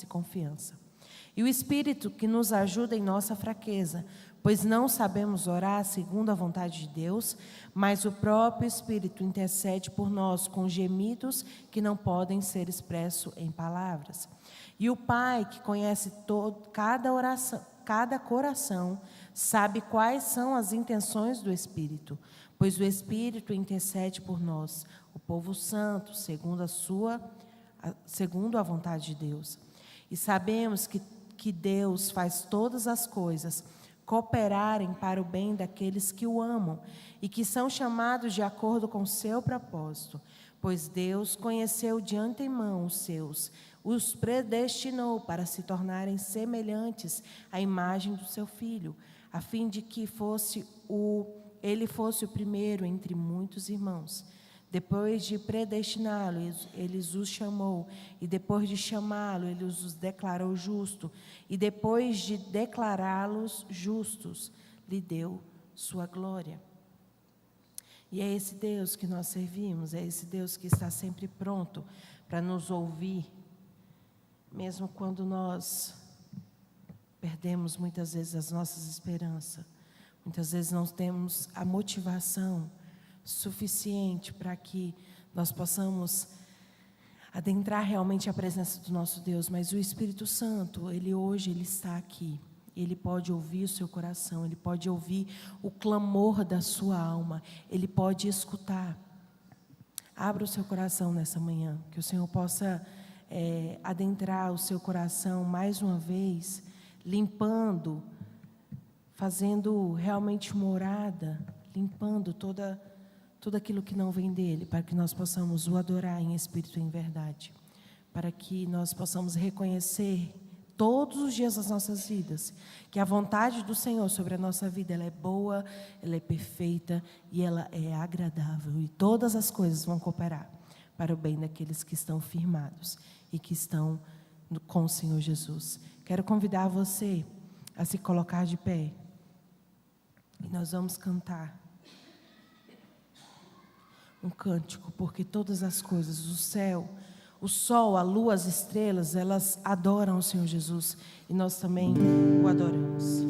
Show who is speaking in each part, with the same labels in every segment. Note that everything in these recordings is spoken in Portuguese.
Speaker 1: e confiança. E o Espírito que nos ajuda em nossa fraqueza, pois não sabemos orar segundo a vontade de Deus, mas o próprio Espírito intercede por nós com gemidos que não podem ser expressos em palavras. E o Pai, que conhece cada coração, sabe quais são as intenções do Espírito, pois o Espírito intercede por nós, o povo santo, segundo a vontade de Deus. E sabemos que Deus faz todas as coisas cooperarem para o bem daqueles que o amam e que são chamados de acordo com o seu propósito, pois Deus conheceu de antemão os seus, os predestinou para se tornarem semelhantes à imagem do seu Filho, a fim de que ele fosse o primeiro entre muitos irmãos. Depois de predestiná-lo, ele os chamou, e depois de chamá-lo, ele os declarou justos, e depois de declará-los justos, lhe deu sua glória. E é esse Deus que nós servimos, é esse Deus que está sempre pronto para nos ouvir, mesmo quando nós perdemos muitas vezes as nossas esperanças, muitas vezes não temos a motivação suficiente para que nós possamos adentrar realmente a presença do nosso Deus, mas o Espírito Santo, hoje ele está aqui, ele pode ouvir o seu coração, ele pode ouvir o clamor da sua alma, ele pode escutar. Abra o seu coração nessa manhã, que o Senhor possa adentrar o seu coração mais uma vez, limpando, fazendo realmente morada, limpando tudo aquilo que não vem dele, para que nós possamos o adorar em espírito e em verdade, para que nós possamos reconhecer todos os dias das nossas vidas que a vontade do Senhor sobre a nossa vida, ela é boa, ela é perfeita e ela é agradável, e todas as coisas vão cooperar para o bem daqueles que estão firmados e que estão com o Senhor Jesus. Quero convidar você a se colocar de pé, e nós vamos cantar um cântico, porque todas as coisas, o céu, o sol, a lua, as estrelas, elas adoram o Senhor Jesus, e nós também o adoramos.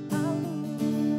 Speaker 2: A lua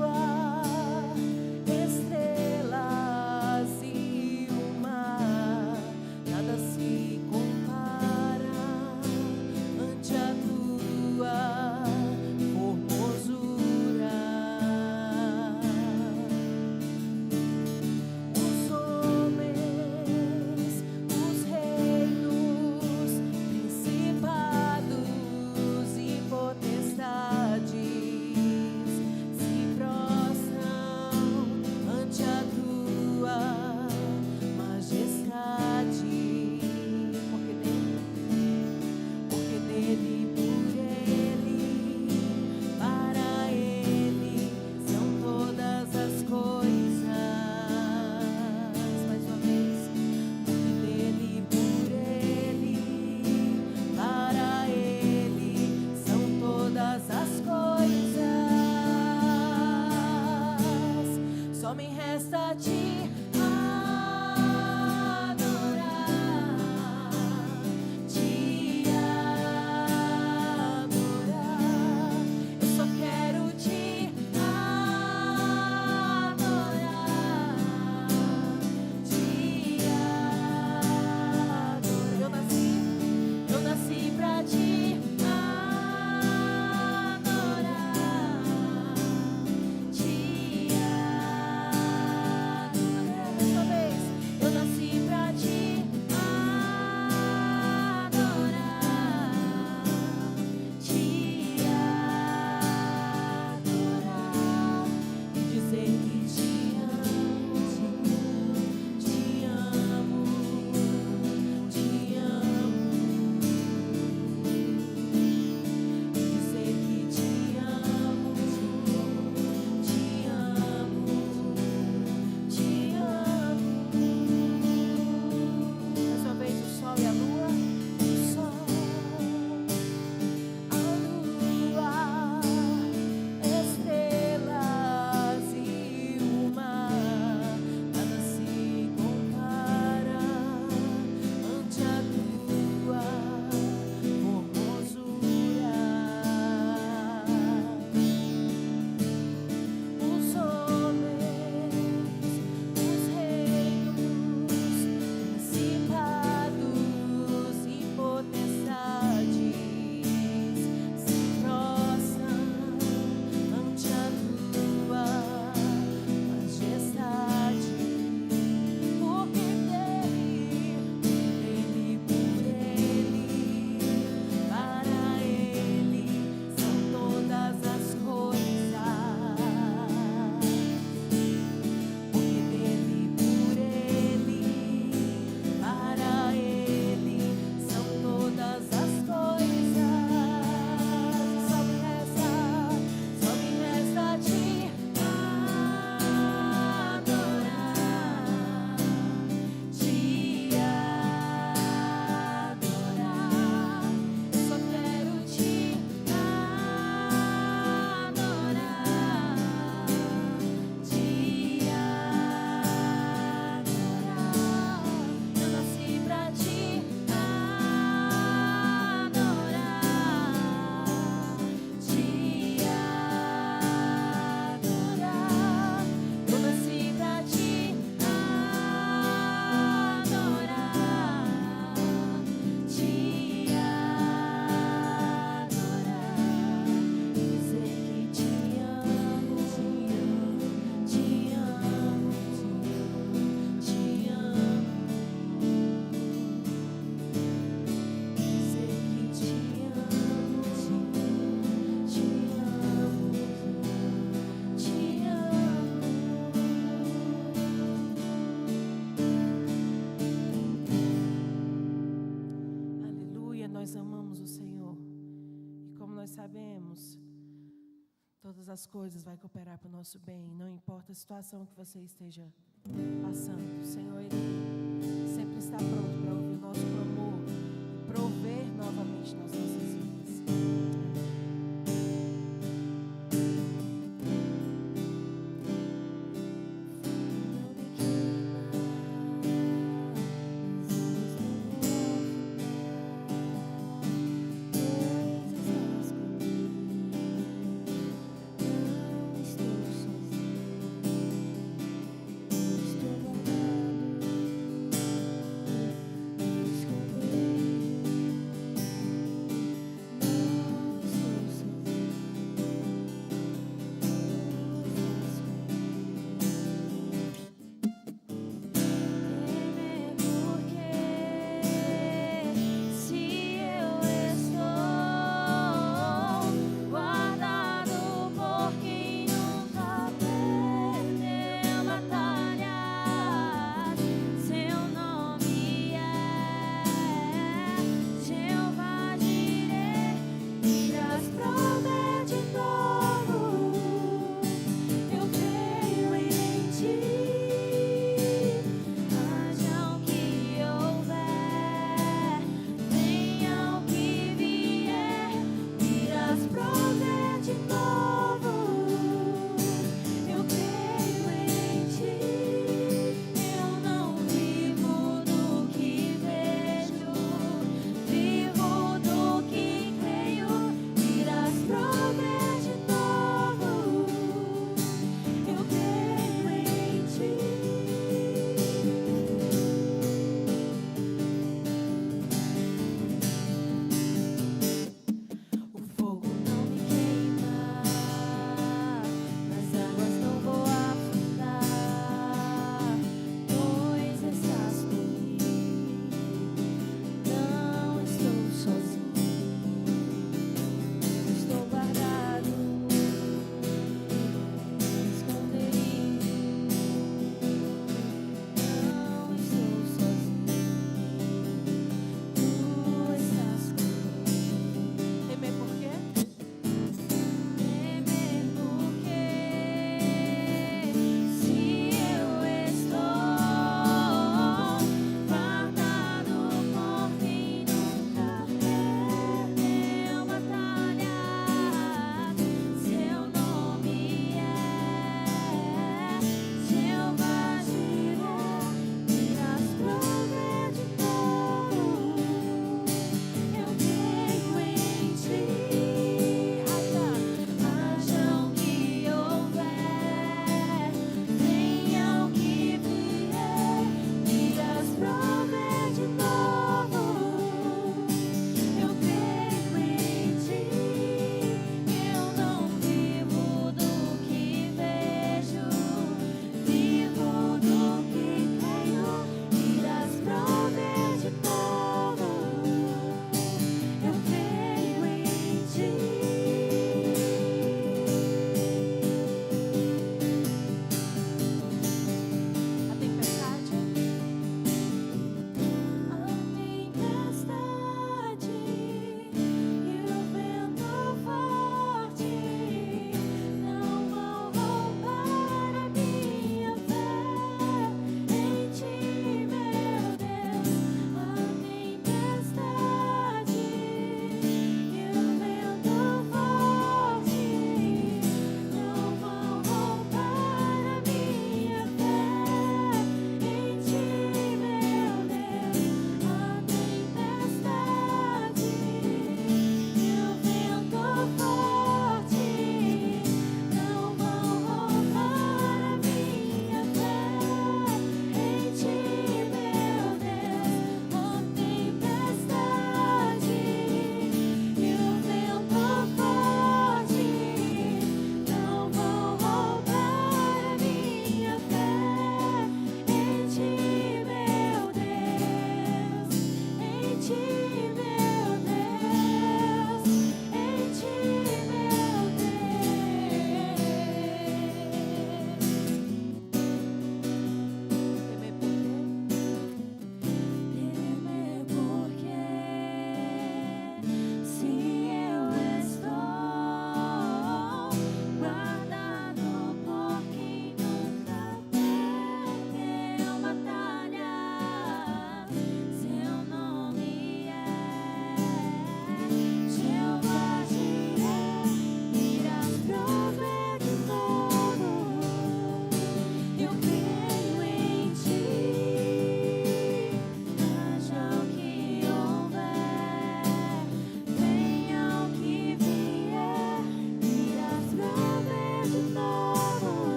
Speaker 1: todas as coisas vai cooperar para o nosso bem, não importa a situação que você esteja passando. O Senhor, Ele sempre está pronto para ouvir o nosso clamor e prover novamente nas nossas vidas.
Speaker 2: Estou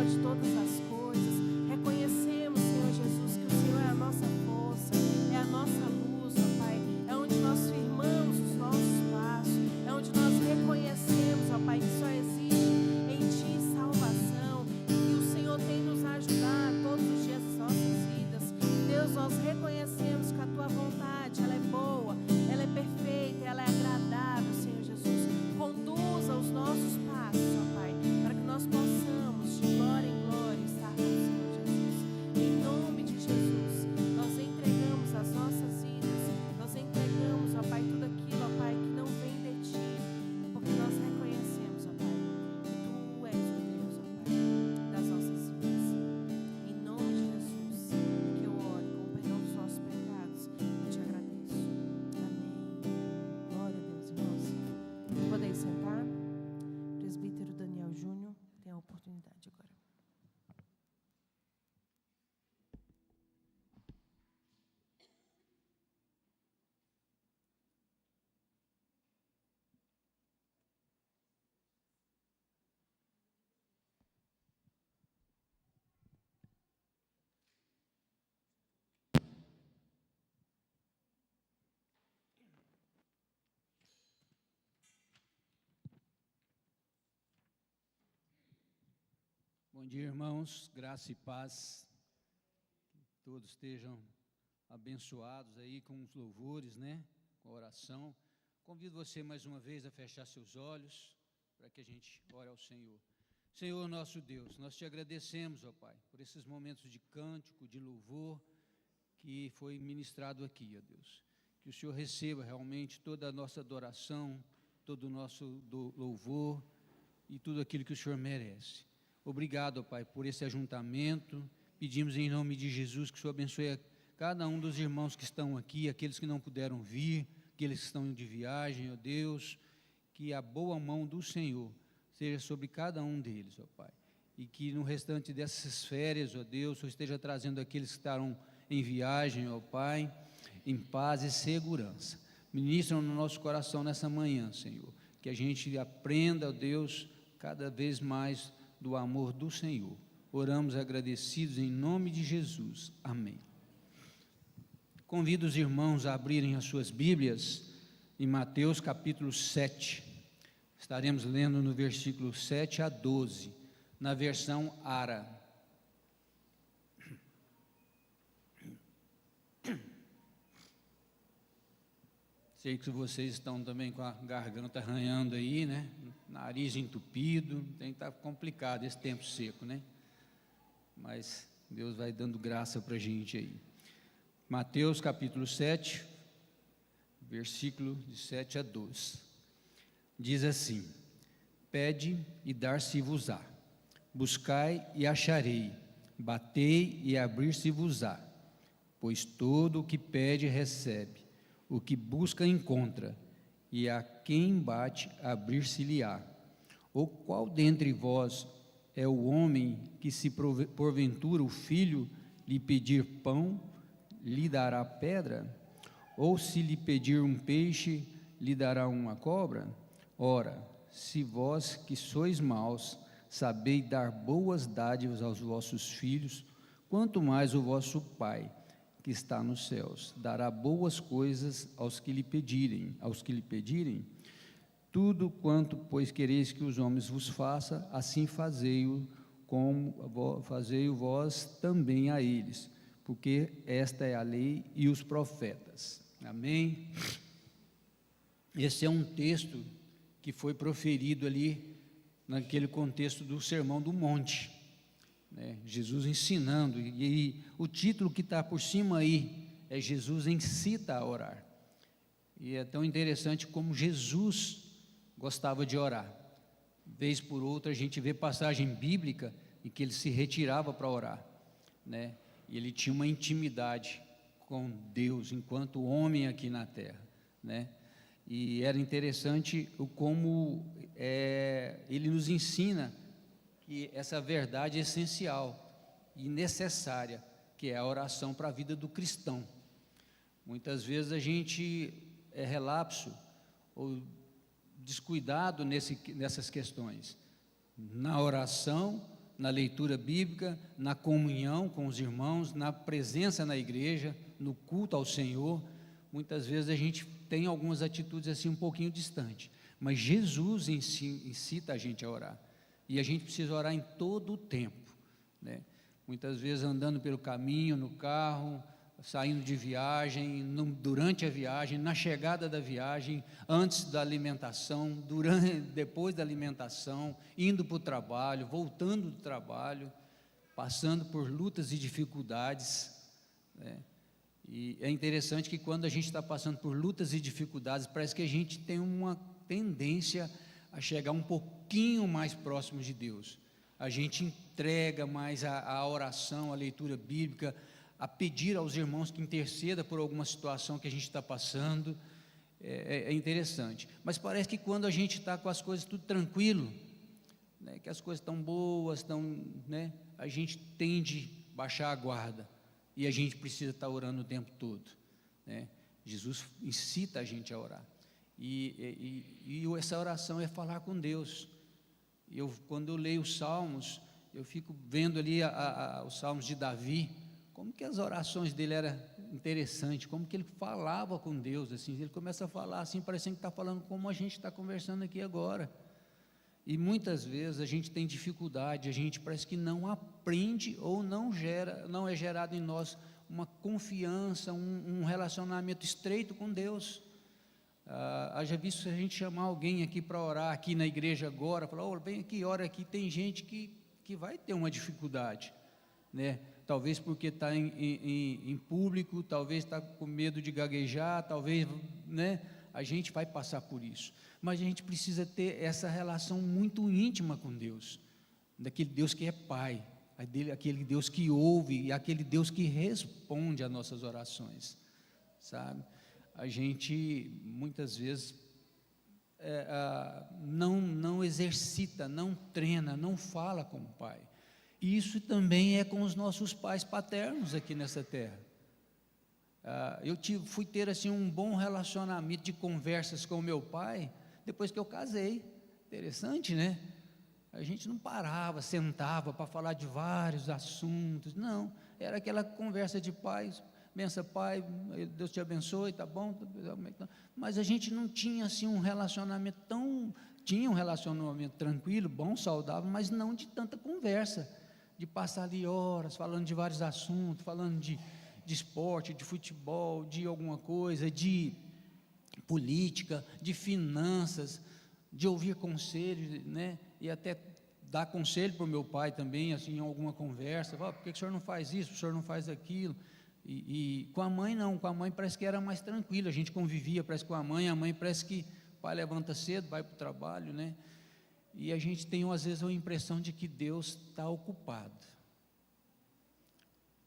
Speaker 1: de todas as coisas. Reconhecemos, Senhor Jesus, que o Senhor é a nossa força, é a nossa luz, ó Pai. É onde nós firmamos os nossos passos, é onde nós reconhecemos, ó Pai, que só existe em Ti salvação, e o Senhor tem nos ajudado todos os dias das nossas vidas. Deus, nós reconhecemos que a Tua vontade, ela é boa, ela é perfeita, ela é agradável, Senhor Jesus. Conduza os nossos passos, ó Pai, para que nós possamos, de glória em glória, estar com o Senhor Jesus. Em nome de Jesus, nós entregamos as nossas vidas, nós entregamos, ó Pai, tudo aquilo, ó Pai, que não vem de Ti, porque nós reconhecemos, ó Pai, que Tu és o Deus, ó Pai, das nossas vidas. Em nome de Jesus, que eu oro com o perdão dos nossos pecados, eu Te agradeço. Amém. Glória a Deus, irmãos. Podem sentar. Presbítero Daniel Júnior tem a oportunidade agora.
Speaker 2: Bom dia, irmãos, graça e paz, que todos estejam abençoados aí com os louvores, né, com a oração. Convido você mais uma vez a fechar seus olhos, para que a gente ore ao Senhor. Senhor nosso Deus, nós Te agradecemos, ó Pai, por esses momentos de cântico, de louvor, que foi ministrado aqui, ó Deus. Que o Senhor receba realmente toda a nossa adoração, todo o nosso louvor e tudo aquilo que o Senhor merece. Obrigado, ó Pai, por esse ajuntamento. Pedimos em nome de Jesus que o Senhor abençoe a cada um dos irmãos que estão aqui, aqueles que não puderam vir, aqueles que estão de viagem, ó Deus, que a boa mão do Senhor seja sobre cada um deles, ó Pai, e que no restante dessas férias, ó Deus, o Senhor esteja trazendo aqueles que estarão em viagem, ó Pai, em paz e segurança. Ministra no nosso coração nessa manhã, Senhor, que a gente aprenda, ó Deus, cada vez mais do amor do Senhor. Oramos agradecidos em nome de Jesus. Amém. Convido os irmãos a abrirem as suas Bíblias em Mateus capítulo 7. Estaremos lendo no versículo 7 a 12, na versão ARA. Sei que vocês estão também com a garganta arranhando aí, né? Nariz entupido, tem que estar complicado esse tempo seco, né? Mas Deus vai dando graça para a gente aí. Mateus capítulo 7, versículo de 7 a 12. Diz assim: Pede e dar-se-vos-á, buscai e acharei, batei e abrir-se-vos-á, pois todo o que pede recebe, o que busca encontra, e a quem bate abrir-se-lhe-á. Ou qual dentre vós é o homem que, se porventura o filho lhe pedir pão, lhe dará pedra? Ou se lhe pedir um peixe, lhe dará uma cobra? Ora, se vós que sois maus, sabeis dar boas dádivas aos vossos filhos, quanto mais o vosso Pai, que está nos céus, dará boas coisas aos que lhe pedirem. Tudo quanto, pois, quereis que os homens vos façam, assim fazei-o vós também a eles, porque esta é a lei e os profetas. Amém? Esse é um texto que foi proferido ali, naquele contexto do Sermão do Monte, né? Jesus ensinando, e o título que está por cima aí, é Jesus incita a orar. E é tão interessante como Jesus gostava de orar. Vez por outra a gente vê passagem bíblica em que ele se retirava para orar, né? E ele tinha uma intimidade com Deus enquanto homem aqui na terra, né? E era interessante como ele nos ensina que essa verdade é essencial e necessária, que é a oração para a vida do cristão. Muitas vezes a gente é relapso ou descuidado nessas questões, na oração, na leitura bíblica, na comunhão com os irmãos, na presença na igreja, no culto ao Senhor. Muitas vezes a gente tem algumas atitudes assim um pouquinho distantes, mas Jesus incita a gente a orar, e a gente precisa orar em todo o tempo, né? Muitas vezes andando pelo caminho, no carro, saindo de viagem, durante a viagem, na chegada da viagem, antes da alimentação, depois da alimentação, indo para o trabalho, voltando do trabalho, passando por lutas e dificuldades, né? E é interessante que quando a gente está passando por lutas e dificuldades, parece que a gente tem uma tendência a chegar um pouquinho mais próximo de Deus. A gente entrega mais a oração, a leitura bíblica, a pedir aos irmãos que interceda por alguma situação que a gente está passando. É interessante. Mas parece que quando a gente está com as coisas tudo tranquilo, né, que as coisas estão boas, né, a gente tende a baixar a guarda. E a gente precisa estar orando o tempo todo, né? Jesus incita a gente a orar. E essa oração é falar com Deus. Quando eu leio os Salmos, eu fico vendo ali os Salmos de Davi, como que as orações dele eram interessantes, como que ele falava com Deus, assim, ele começa a falar assim, parecendo que está falando como a gente está conversando aqui agora. E muitas vezes a gente tem dificuldade, a gente parece que não aprende ou não é gerado em nós uma confiança, um relacionamento estreito com Deus. Haja visto se a gente chamar alguém aqui para orar, aqui na igreja agora, falar, oh, vem aqui, ora aqui, tem gente que vai ter uma dificuldade, né? Talvez porque está em público, talvez está com medo de gaguejar, talvez, né? A gente vai passar por isso, mas a gente precisa ter essa relação muito íntima com Deus, daquele Deus que é Pai, aquele Deus que ouve e aquele Deus que responde às nossas orações, sabe? A gente muitas vezes não exercita, não treina, não fala com o Pai. E isso também é com os nossos pais paternos aqui nessa terra. Eu fui ter assim um bom relacionamento de conversas com o meu pai depois que eu casei. Interessante, né? A gente não parava, sentava para falar de vários assuntos, não, era aquela conversa de pais, benção pai, Deus te abençoe, tá bom, mas a gente não tinha assim um relacionamento tinha um relacionamento tranquilo, bom, saudável, mas não de tanta conversa, de passar ali horas falando de vários assuntos, falando de esporte, de futebol, de alguma coisa, de política, de finanças, de ouvir conselhos, né? E até dar conselho para o meu pai também, assim, em alguma conversa, por que o senhor não faz isso, o senhor não faz aquilo? E com a mãe não, com a mãe parece que era mais tranquilo, a gente convivia, parece com a mãe parece que o pai levanta cedo, vai para o trabalho, né? E a gente tem às vezes a impressão de que Deus está ocupado,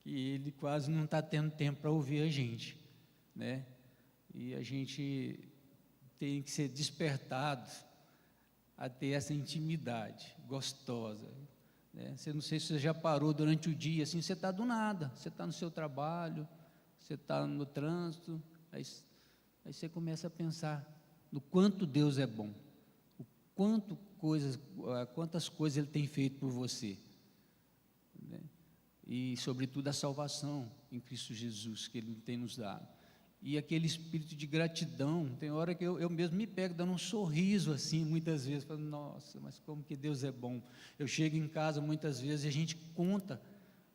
Speaker 2: que Ele quase não está tendo tempo para ouvir a gente, né? E a gente tem que ser despertado a ter essa intimidade gostosa, né? Não sei se você já parou durante o dia, assim, você está do nada, você está no seu trabalho, você está no trânsito, aí você começa a pensar no quanto Deus é bom, quantas coisas Ele tem feito por você, né? E sobretudo a salvação em Cristo Jesus que Ele tem nos dado, e aquele espírito de gratidão. Tem hora que eu mesmo me pego dando um sorriso assim, muitas vezes, falando, nossa, mas como que Deus é bom. Eu chego em casa muitas vezes e a gente conta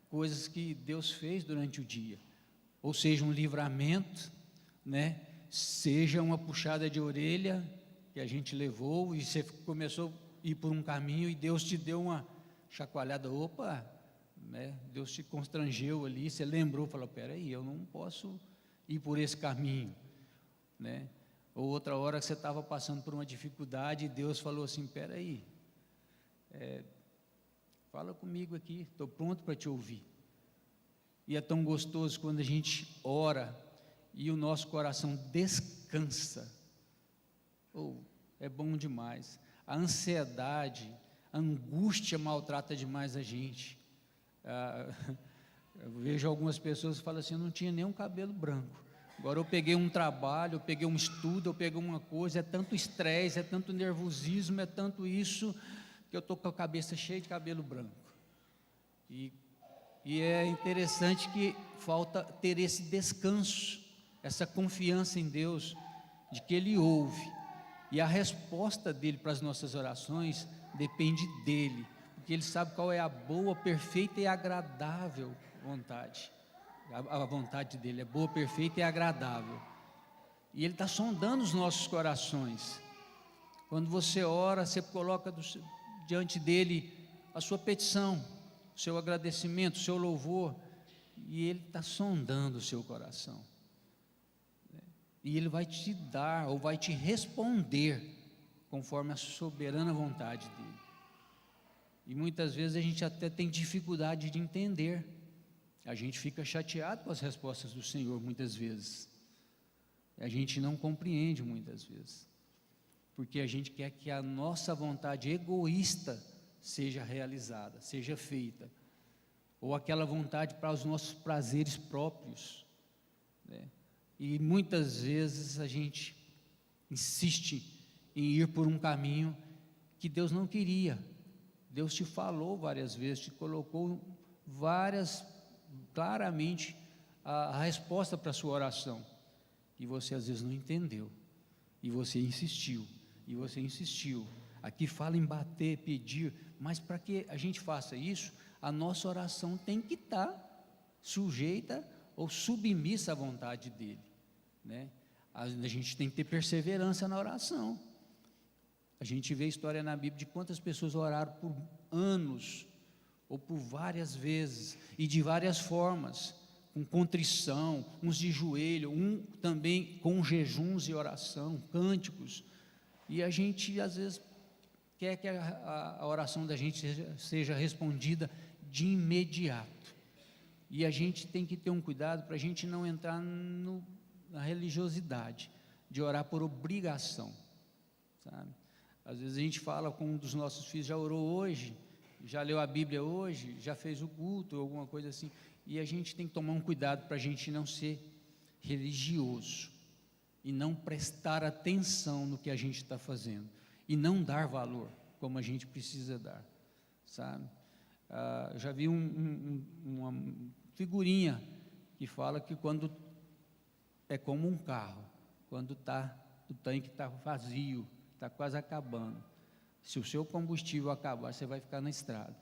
Speaker 2: coisas que Deus fez durante o dia, ou seja, um livramento, né? Seja uma puxada de orelha que a gente levou e você começou a ir por um caminho e Deus te deu uma chacoalhada, opa, né? Deus te constrangeu ali, você lembrou, falou, peraí, eu não posso ir por esse caminho, né? Ou outra hora que você estava passando por uma dificuldade e Deus falou assim, peraí, fala comigo aqui, estou pronto para te ouvir. E é tão gostoso quando a gente ora e o nosso coração descansa. É bom demais. A ansiedade, a angústia maltrata demais a gente. Eu vejo algumas pessoas que falam assim, eu não tinha nem um cabelo branco, agora eu peguei um trabalho, eu peguei um estudo, eu peguei uma coisa, é tanto estresse, é tanto nervosismo, é tanto isso, que eu estou com a cabeça cheia de cabelo branco, E, e é interessante que falta ter esse descanso, essa confiança em Deus, de que Ele ouve, e a resposta dEle para as nossas orações depende dEle, porque Ele sabe qual é a boa, perfeita e agradável vontade. A vontade dEle é boa, perfeita e agradável, e Ele está sondando os nossos corações. Quando você ora, você coloca diante dEle a sua petição, o seu agradecimento, o seu louvor, e Ele está sondando o seu coração, e Ele vai te dar, ou vai te responder, conforme a soberana vontade dEle. E muitas vezes a gente até tem dificuldade de entender, a gente fica chateado com as respostas do Senhor muitas vezes, a gente não compreende muitas vezes, porque a gente quer que a nossa vontade egoísta seja realizada, seja feita, ou aquela vontade para os nossos prazeres próprios, né? E muitas vezes a gente insiste em ir por um caminho que Deus não queria. Deus te falou várias vezes, te colocou claramente a resposta para a sua oração, e você às vezes não entendeu, e você insistiu, Aqui fala em bater, pedir, mas para que a gente faça isso, a nossa oração tem que estar sujeita ou submissa à vontade dEle, né? A gente tem que ter perseverança na oração. A gente vê história na Bíblia de quantas pessoas oraram por anos, ou por várias vezes, e de várias formas, com contrição, uns de joelho, também com jejuns e oração, cânticos, e a gente às vezes quer que a oração da gente seja respondida de imediato, e a gente tem que ter um cuidado para a gente não entrar na religiosidade, de orar por obrigação, sabe? Às vezes a gente fala com um dos nossos filhos, já orou hoje, já leu a Bíblia hoje, já fez o culto, alguma coisa assim, e a gente tem que tomar um cuidado para a gente não ser religioso, e não prestar atenção no que a gente está fazendo, e não dar valor, como a gente precisa dar, sabe? Já vi uma figurinha, que fala que quando é como um carro, quando o tanque está vazio, está quase acabando, se o seu combustível acabar, você vai ficar na estrada.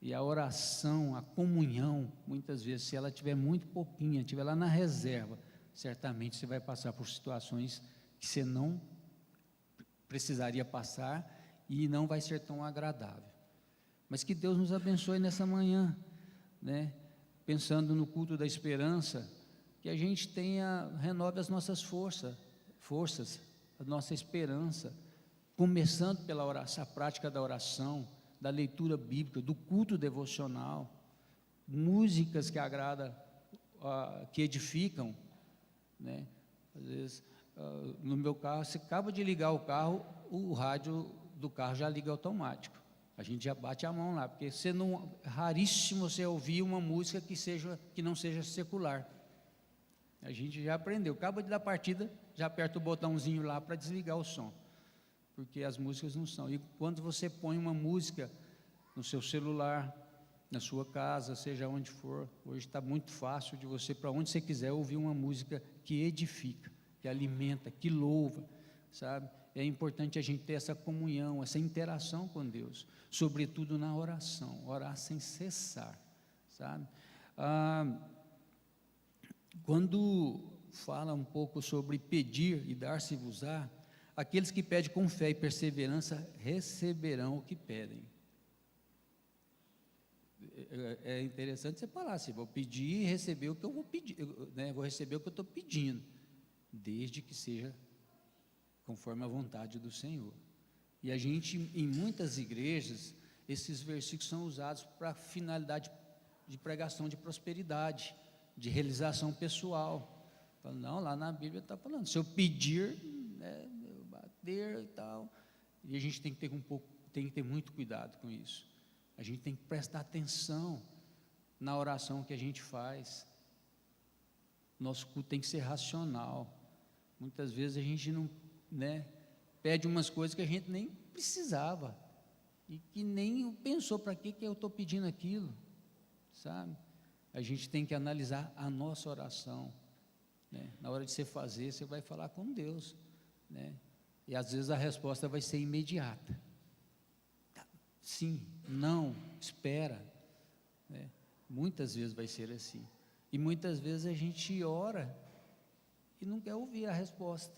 Speaker 2: E a oração, a comunhão, muitas vezes, se ela tiver muito pouquinha, tiver lá na reserva, certamente você vai passar por situações que você não precisaria passar, e não vai ser tão agradável. Mas que Deus nos abençoe nessa manhã, né? Pensando no culto da esperança, que a gente renove as nossas forças, a nossa esperança, começando pela oração, a prática da oração, da leitura bíblica, do culto devocional, músicas que agradam, que edificam, né? Às vezes, no meu carro, você acaba de ligar o carro, o rádio do carro já liga automático, a gente já bate a mão lá, porque raríssimo você ouvir uma música que não seja secular. A gente já aprendeu, acaba de dar partida, já aperta o botãozinho lá para desligar o som, porque as músicas não são. E quando você põe uma música no seu celular, na sua casa, seja onde for, hoje está muito fácil de você, para onde você quiser, ouvir uma música que edifica, que alimenta, que louva, sabe? É importante a gente ter essa comunhão, essa interação com Deus, sobretudo na oração, orar sem cessar, sabe? Quando fala um pouco sobre pedir e dar-se-vos-á, aqueles que pedem com fé e perseverança receberão o que pedem. É interessante você falar assim, vou pedir e receber o que eu vou pedir, né? Vou receber o que eu estou pedindo, desde que seja conforme a vontade do Senhor. E a gente, em muitas igrejas, esses versículos são usados para finalidade de pregação de prosperidade, de realização pessoal. Não, lá na Bíblia está falando, se eu pedir, né, eu bater e tal, e a gente tem que ter muito cuidado com isso. A gente tem que prestar atenção na oração que a gente faz. Nosso culto tem que ser racional. Muitas vezes a gente não, né, pede umas coisas que a gente nem precisava, e que nem pensou, para que eu estou pedindo aquilo, sabe? A gente tem que analisar a nossa oração, né? Na hora de você fazer, você vai falar com Deus, né? E às vezes a resposta vai ser imediata. Sim, não, espera, né? Muitas vezes vai ser assim. E muitas vezes a gente ora e não quer ouvir a resposta.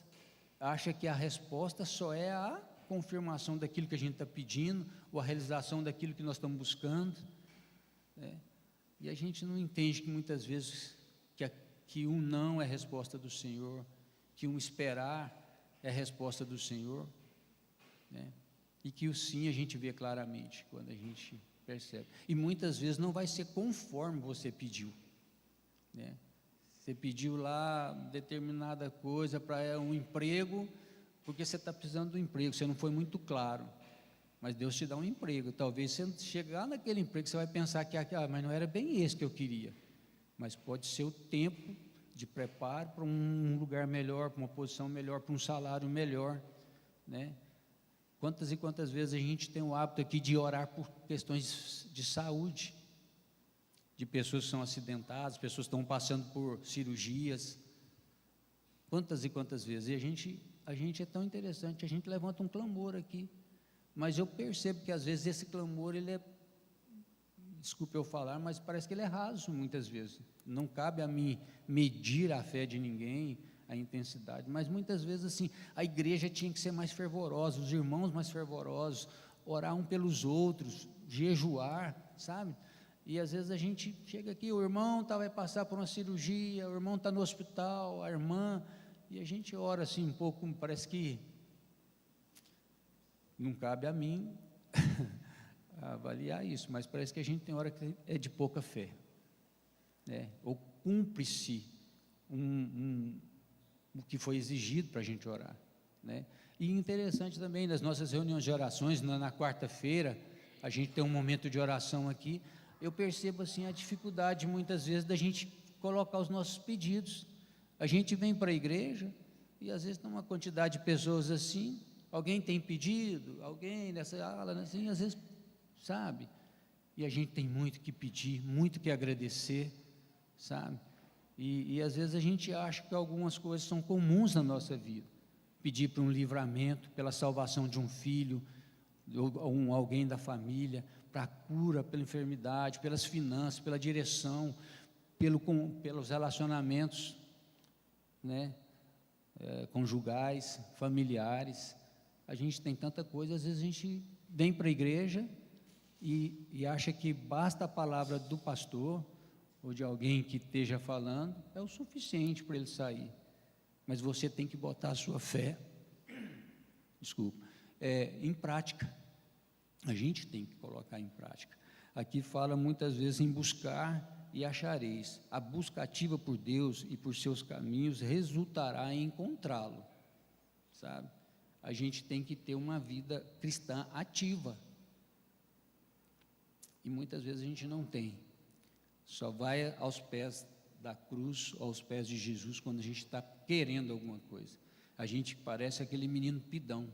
Speaker 2: Acha que a resposta só é a confirmação daquilo que a gente está pedindo, ou a realização daquilo que nós estamos buscando, né? E a gente não entende que muitas vezes que um não é a resposta do Senhor, que um esperar é a resposta do Senhor, né? E que o sim a gente vê claramente quando a gente percebe. E muitas vezes não vai ser conforme você pediu, né? Você pediu lá determinada coisa para um emprego, porque você está precisando do emprego, você não foi muito claro, mas Deus te dá um emprego. Talvez você chegar naquele emprego, você vai pensar que mas não era bem esse que eu queria, mas pode ser o tempo de preparo para um lugar melhor, para uma posição melhor, para um salário melhor, né? Quantas e quantas vezes a gente tem o hábito aqui de orar por questões de saúde, de pessoas que são acidentadas, pessoas que estão passando por cirurgias, quantas e quantas vezes, e a gente é tão interessante, a gente levanta um clamor aqui, mas eu percebo que às vezes esse clamor, ele é, desculpe eu falar, mas parece que ele é raso muitas vezes, não cabe a mim medir a fé de ninguém, a intensidade, mas muitas vezes assim, a igreja tinha que ser mais fervorosa, os irmãos mais fervorosos, orar um pelos outros, jejuar, sabe? E às vezes a gente chega aqui, o irmão vai passar por uma cirurgia, o irmão está no hospital, a irmã, e a gente ora assim um pouco, parece que não cabe a mim avaliar isso, mas parece que a gente tem hora que é de pouca fé, né? Ou cumpre-se o que foi exigido para a gente orar, né? E interessante também, nas nossas reuniões de orações, na quarta-feira, a gente tem um momento de oração aqui, eu percebo assim a dificuldade muitas vezes da gente colocar os nossos pedidos. A gente vem para a igreja e às vezes tem uma quantidade de pessoas assim, alguém tem pedido, alguém nessa ala, assim, às vezes, sabe? E a gente tem muito que pedir, muito que agradecer, sabe? E às vezes a gente acha que algumas coisas são comuns na nossa vida. Pedir por um livramento, pela salvação de um filho, ou alguém da família, para a cura, pela enfermidade, pelas finanças, pela direção, pelos relacionamentos, né? Conjugais, familiares. A gente tem tanta coisa, às vezes a gente vem para a igreja e acha que basta a palavra do pastor, ou de alguém que esteja falando, é o suficiente para ele sair. Mas você tem que botar a sua fé, em prática. A gente tem que colocar em prática. Aqui fala muitas vezes em buscar e achareis. A busca ativa por Deus e por seus caminhos resultará em encontrá-lo, sabe? A gente tem que ter uma vida cristã ativa. E muitas vezes a gente não tem. Só vai aos pés da cruz, aos pés de Jesus, quando a gente está querendo alguma coisa. A gente parece aquele menino pidão.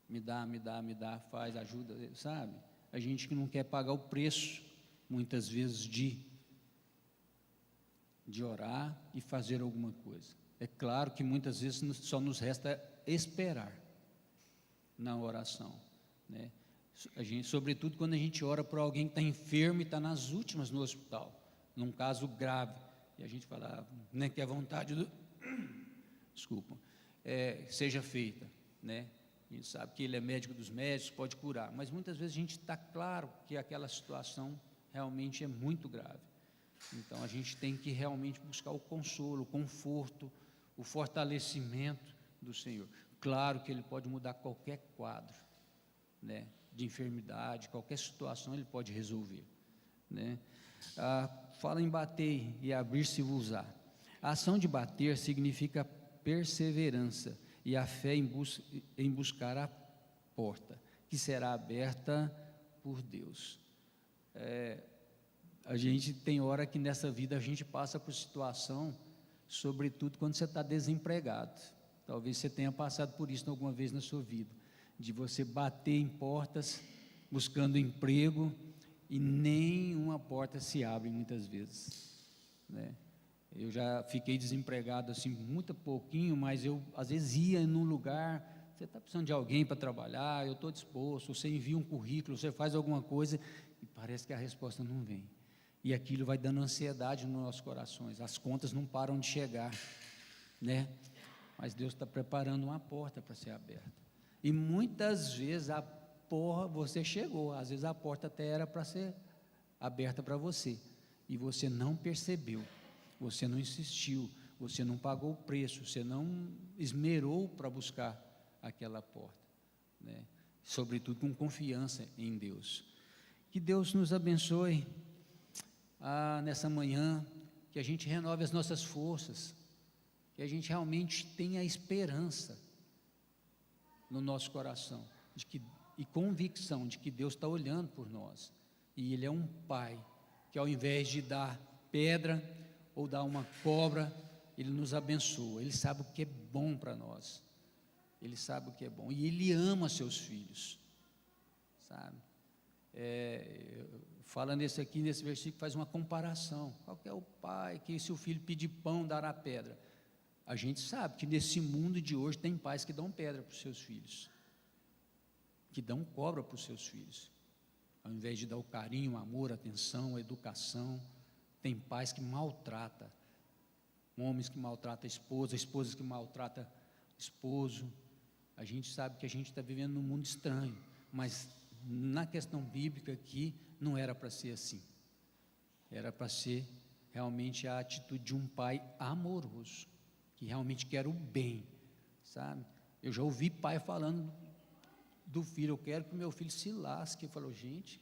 Speaker 2: Me dá, faz, ajuda, sabe? A gente que não quer pagar o preço, muitas vezes, de orar e fazer alguma coisa. É claro que muitas vezes só nos resta esperar na oração, né? Sobretudo quando a gente ora por alguém que está enfermo e está nas últimas no hospital, num caso grave, e a gente fala, né, que a vontade seja feita, né? A gente sabe que ele é médico dos médicos, pode curar, mas muitas vezes a gente está claro que aquela situação realmente é muito grave. Então a gente tem que realmente buscar o consolo, o conforto, o fortalecimento do Senhor. Claro que Ele pode mudar qualquer quadro, né, de enfermidade, qualquer situação Ele pode resolver, né? Fala em bater e abrir-se-vos-á. A ação de bater significa perseverança e a fé em buscar a porta, que será aberta por Deus. A gente tem hora que nessa vida a gente passa por situação, sobretudo quando você está desempregado. Talvez você tenha passado por isso alguma vez na sua vida, de você bater em portas, buscando emprego, e nenhuma porta se abre muitas vezes, né? Eu já fiquei desempregado assim, muito pouquinho, mas eu às vezes ia num lugar, você está precisando de alguém para trabalhar, eu estou disposto, você envia um currículo, você faz alguma coisa, e parece que a resposta não vem, e aquilo vai dando ansiedade nos nossos corações, as contas não param de chegar, né? Mas Deus está preparando uma porta para ser aberta, e muitas vezes você chegou, às vezes a porta até era para ser aberta para você, e você não percebeu, você não insistiu, você não pagou o preço, você não esmerou para buscar aquela porta, né? Sobretudo com confiança em Deus. Que Deus nos abençoe nessa manhã, que a gente renove as nossas forças, que a gente realmente tenha esperança no nosso coração, e convicção de que Deus está olhando por nós, e Ele é um Pai, que ao invés de dar pedra, ou dar uma cobra, Ele nos abençoa, Ele sabe o que é bom para nós, Ele sabe o que é bom, e Ele ama seus filhos, sabe? Fala nesse versículo, faz uma comparação, qual que é o pai, que se o filho pedir pão, dará pedra? A gente sabe que nesse mundo de hoje, tem pais que dão pedra para os seus filhos, que dão cobra para os seus filhos, ao invés de dar o carinho, o amor, a atenção, a educação. Tem pais que maltratam, homens que maltratam a esposa, esposas que maltratam esposo. A gente sabe que a gente está vivendo num mundo estranho, mas na questão bíblica aqui, não era para ser assim, era para ser realmente a atitude de um pai amoroso, que realmente quer o bem, sabe? Eu já ouvi pai falando do filho, eu quero que o meu filho se lasque. Eu falo, gente,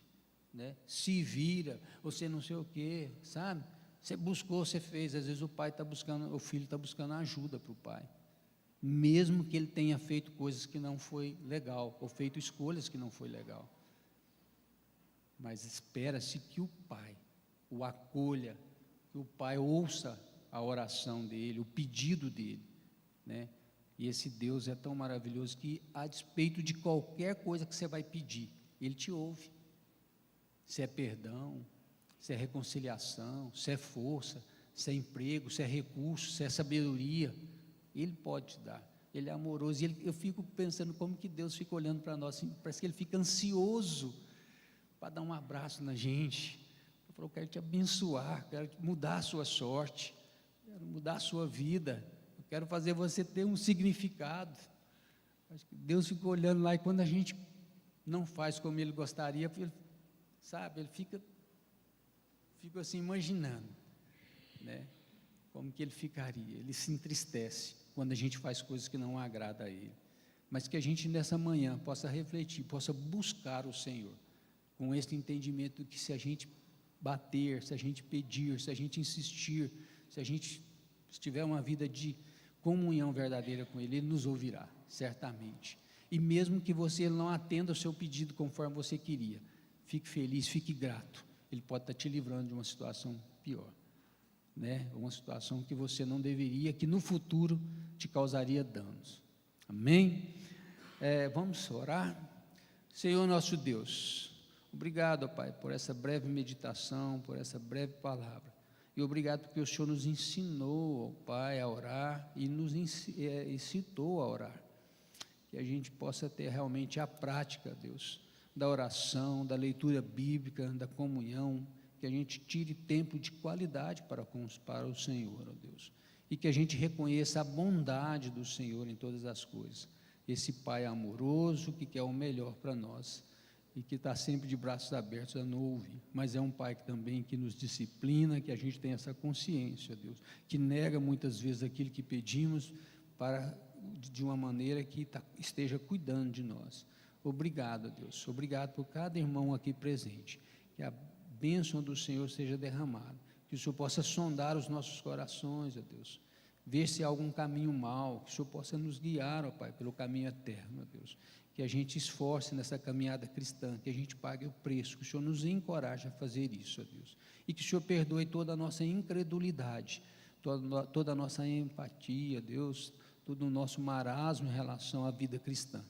Speaker 2: né? Se vira, você não sei o que, sabe? Você buscou, você fez. Às vezes o filho está buscando ajuda para o pai, mesmo que ele tenha feito coisas que não foi legal, ou feito escolhas que não foi legal, mas espera-se que o pai o acolha, que o pai ouça a oração dele, o pedido dele, né? E esse Deus é tão maravilhoso que, a despeito de qualquer coisa que você vai pedir, Ele te ouve. Se é perdão, se é reconciliação, se é força, se é emprego, se é recurso, se é sabedoria, Ele pode te dar. Ele é amoroso. E eu fico pensando como que Deus fica olhando para nós, assim, parece que Ele fica ansioso para dar um abraço na gente. Eu falo, eu quero te abençoar, quero mudar a sua sorte, quero mudar a sua vida, eu quero fazer você ter um significado. Acho que Deus fica olhando lá, e quando a gente não faz como Ele gostaria, sabe, Ele fica assim imaginando, né, como que Ele ficaria. Ele se entristece quando a gente faz coisas que não agradam a Ele. Mas que a gente nessa manhã possa refletir, possa buscar o Senhor, com esse entendimento que se a gente bater, se a gente pedir, se a gente insistir, se a gente tiver uma vida de comunhão verdadeira com Ele, Ele nos ouvirá, certamente. E mesmo que você não atenda o seu pedido conforme você queria, fique feliz, fique grato. Ele pode estar te livrando de uma situação pior, né? Uma situação que você não deveria, que no futuro te causaria danos. Amém? Vamos orar. Senhor nosso Deus, obrigado, Pai, por essa breve meditação, por essa breve palavra, e obrigado porque o Senhor nos ensinou, Pai, a orar, e nos incitou a orar, que a gente possa ter realmente a prática, Deus, da oração, da leitura bíblica, da comunhão, que a gente tire tempo de qualidade para o Senhor, ó Deus, e que a gente reconheça a bondade do Senhor em todas as coisas, esse Pai amoroso que quer o melhor para nós, e que está sempre de braços abertos a não ouvir, mas é um Pai que também que nos disciplina, que a gente tem essa consciência, Deus, que nega muitas vezes aquilo que pedimos, de uma maneira que esteja cuidando de nós. Obrigado, Deus, obrigado por cada irmão aqui presente, que a bênção do Senhor seja derramada, que o Senhor possa sondar os nossos corações, ó Deus, ver se há algum caminho mau, que o Senhor possa nos guiar, ó Pai, pelo caminho eterno, ó Deus, que a gente esforce nessa caminhada cristã, que a gente pague o preço, que o Senhor nos encoraje a fazer isso, ó Deus, e que o Senhor perdoe toda a nossa incredulidade, toda a nossa empatia, Deus, todo o nosso marasmo em relação à vida cristã.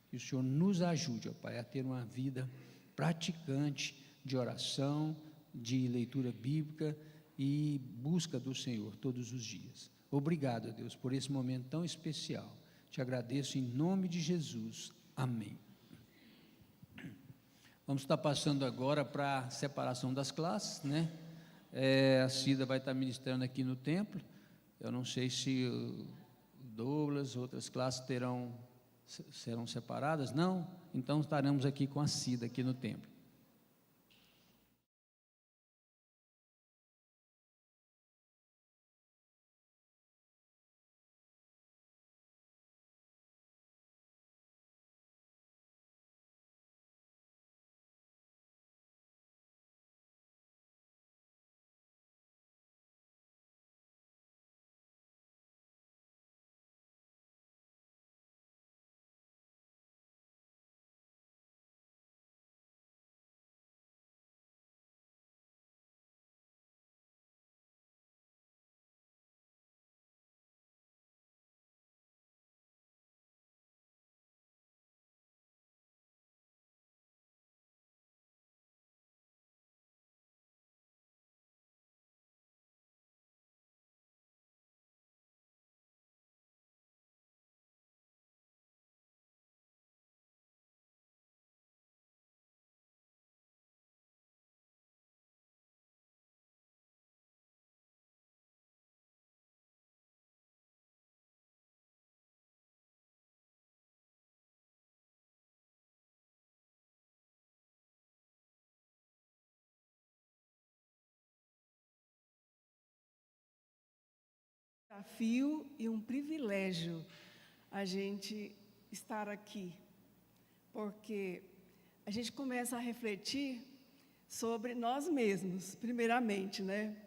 Speaker 2: Que o Senhor nos ajude, ó Pai, a ter uma vida praticante de oração, de leitura bíblica e busca do Senhor todos os dias. Obrigado, Deus, por esse momento tão especial. Te agradeço em nome de Jesus. Amém. Vamos estar passando agora para a separação das classes, né? A Cida vai estar ministrando aqui no templo. Eu não sei se o Douglas, outras classes serão separadas, não? Então estaremos aqui com a Cida aqui no templo.
Speaker 3: Desafio e um privilégio a gente estar aqui, porque a gente começa a refletir sobre nós mesmos, primeiramente, né?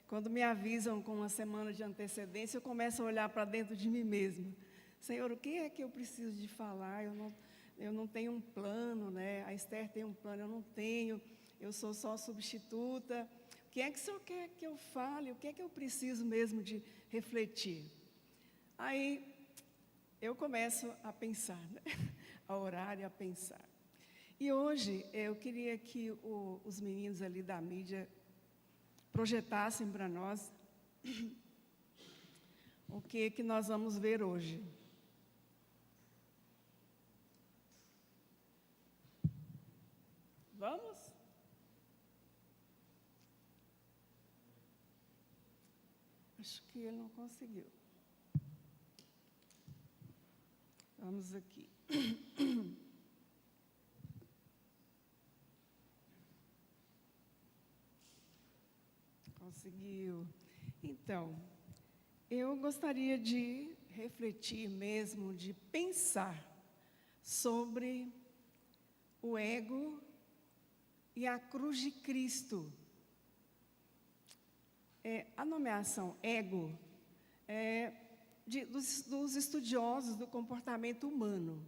Speaker 3: Quando me avisam com uma semana de antecedência, eu começo a olhar para dentro de mim mesmo. Senhor, o que é que eu preciso de falar? Eu não tenho um plano, né? A Esther tem um plano, eu não tenho, eu sou só substituta. O que é que o Senhor quer que eu fale? O que é que eu preciso mesmo de refletir? Aí eu começo a pensar, né? A orar e a pensar. E hoje eu queria que os meninos ali da mídia projetassem para nós o que nós vamos ver hoje. Vamos? Acho que ele não conseguiu. Vamos aqui. Conseguiu. Então, eu gostaria de refletir mesmo, de pensar sobre o ego e a cruz de Cristo. A nomeação ego é dos estudiosos do comportamento humano.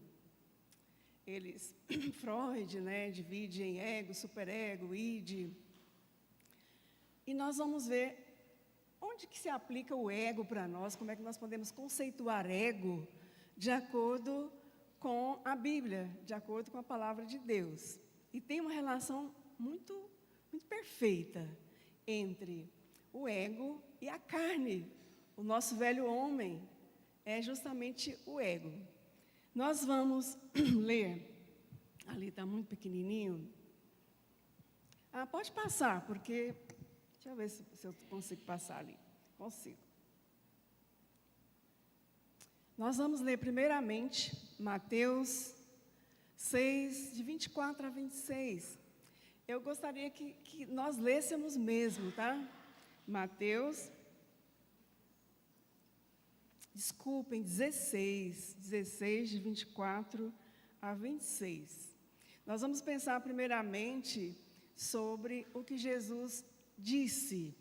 Speaker 3: Eles, Freud, né, divide em ego, superego, id. E nós vamos ver onde que se aplica o ego para nós, como é que nós podemos conceituar ego de acordo com a Bíblia, de acordo com a palavra de Deus. E tem uma relação muito, muito perfeita entre o ego e a carne. O nosso velho homem é justamente o ego. Nós vamos ler, ali está muito pequenininho. Pode passar, porque, deixa eu ver se eu consigo passar ali. Consigo. Nós vamos ler primeiramente Mateus 6, de 24 a 26. Eu gostaria que nós lêssemos mesmo, tá? Mateus, desculpem, 16, de 24 a 26. Nós vamos pensar primeiramente sobre o que Jesus disse,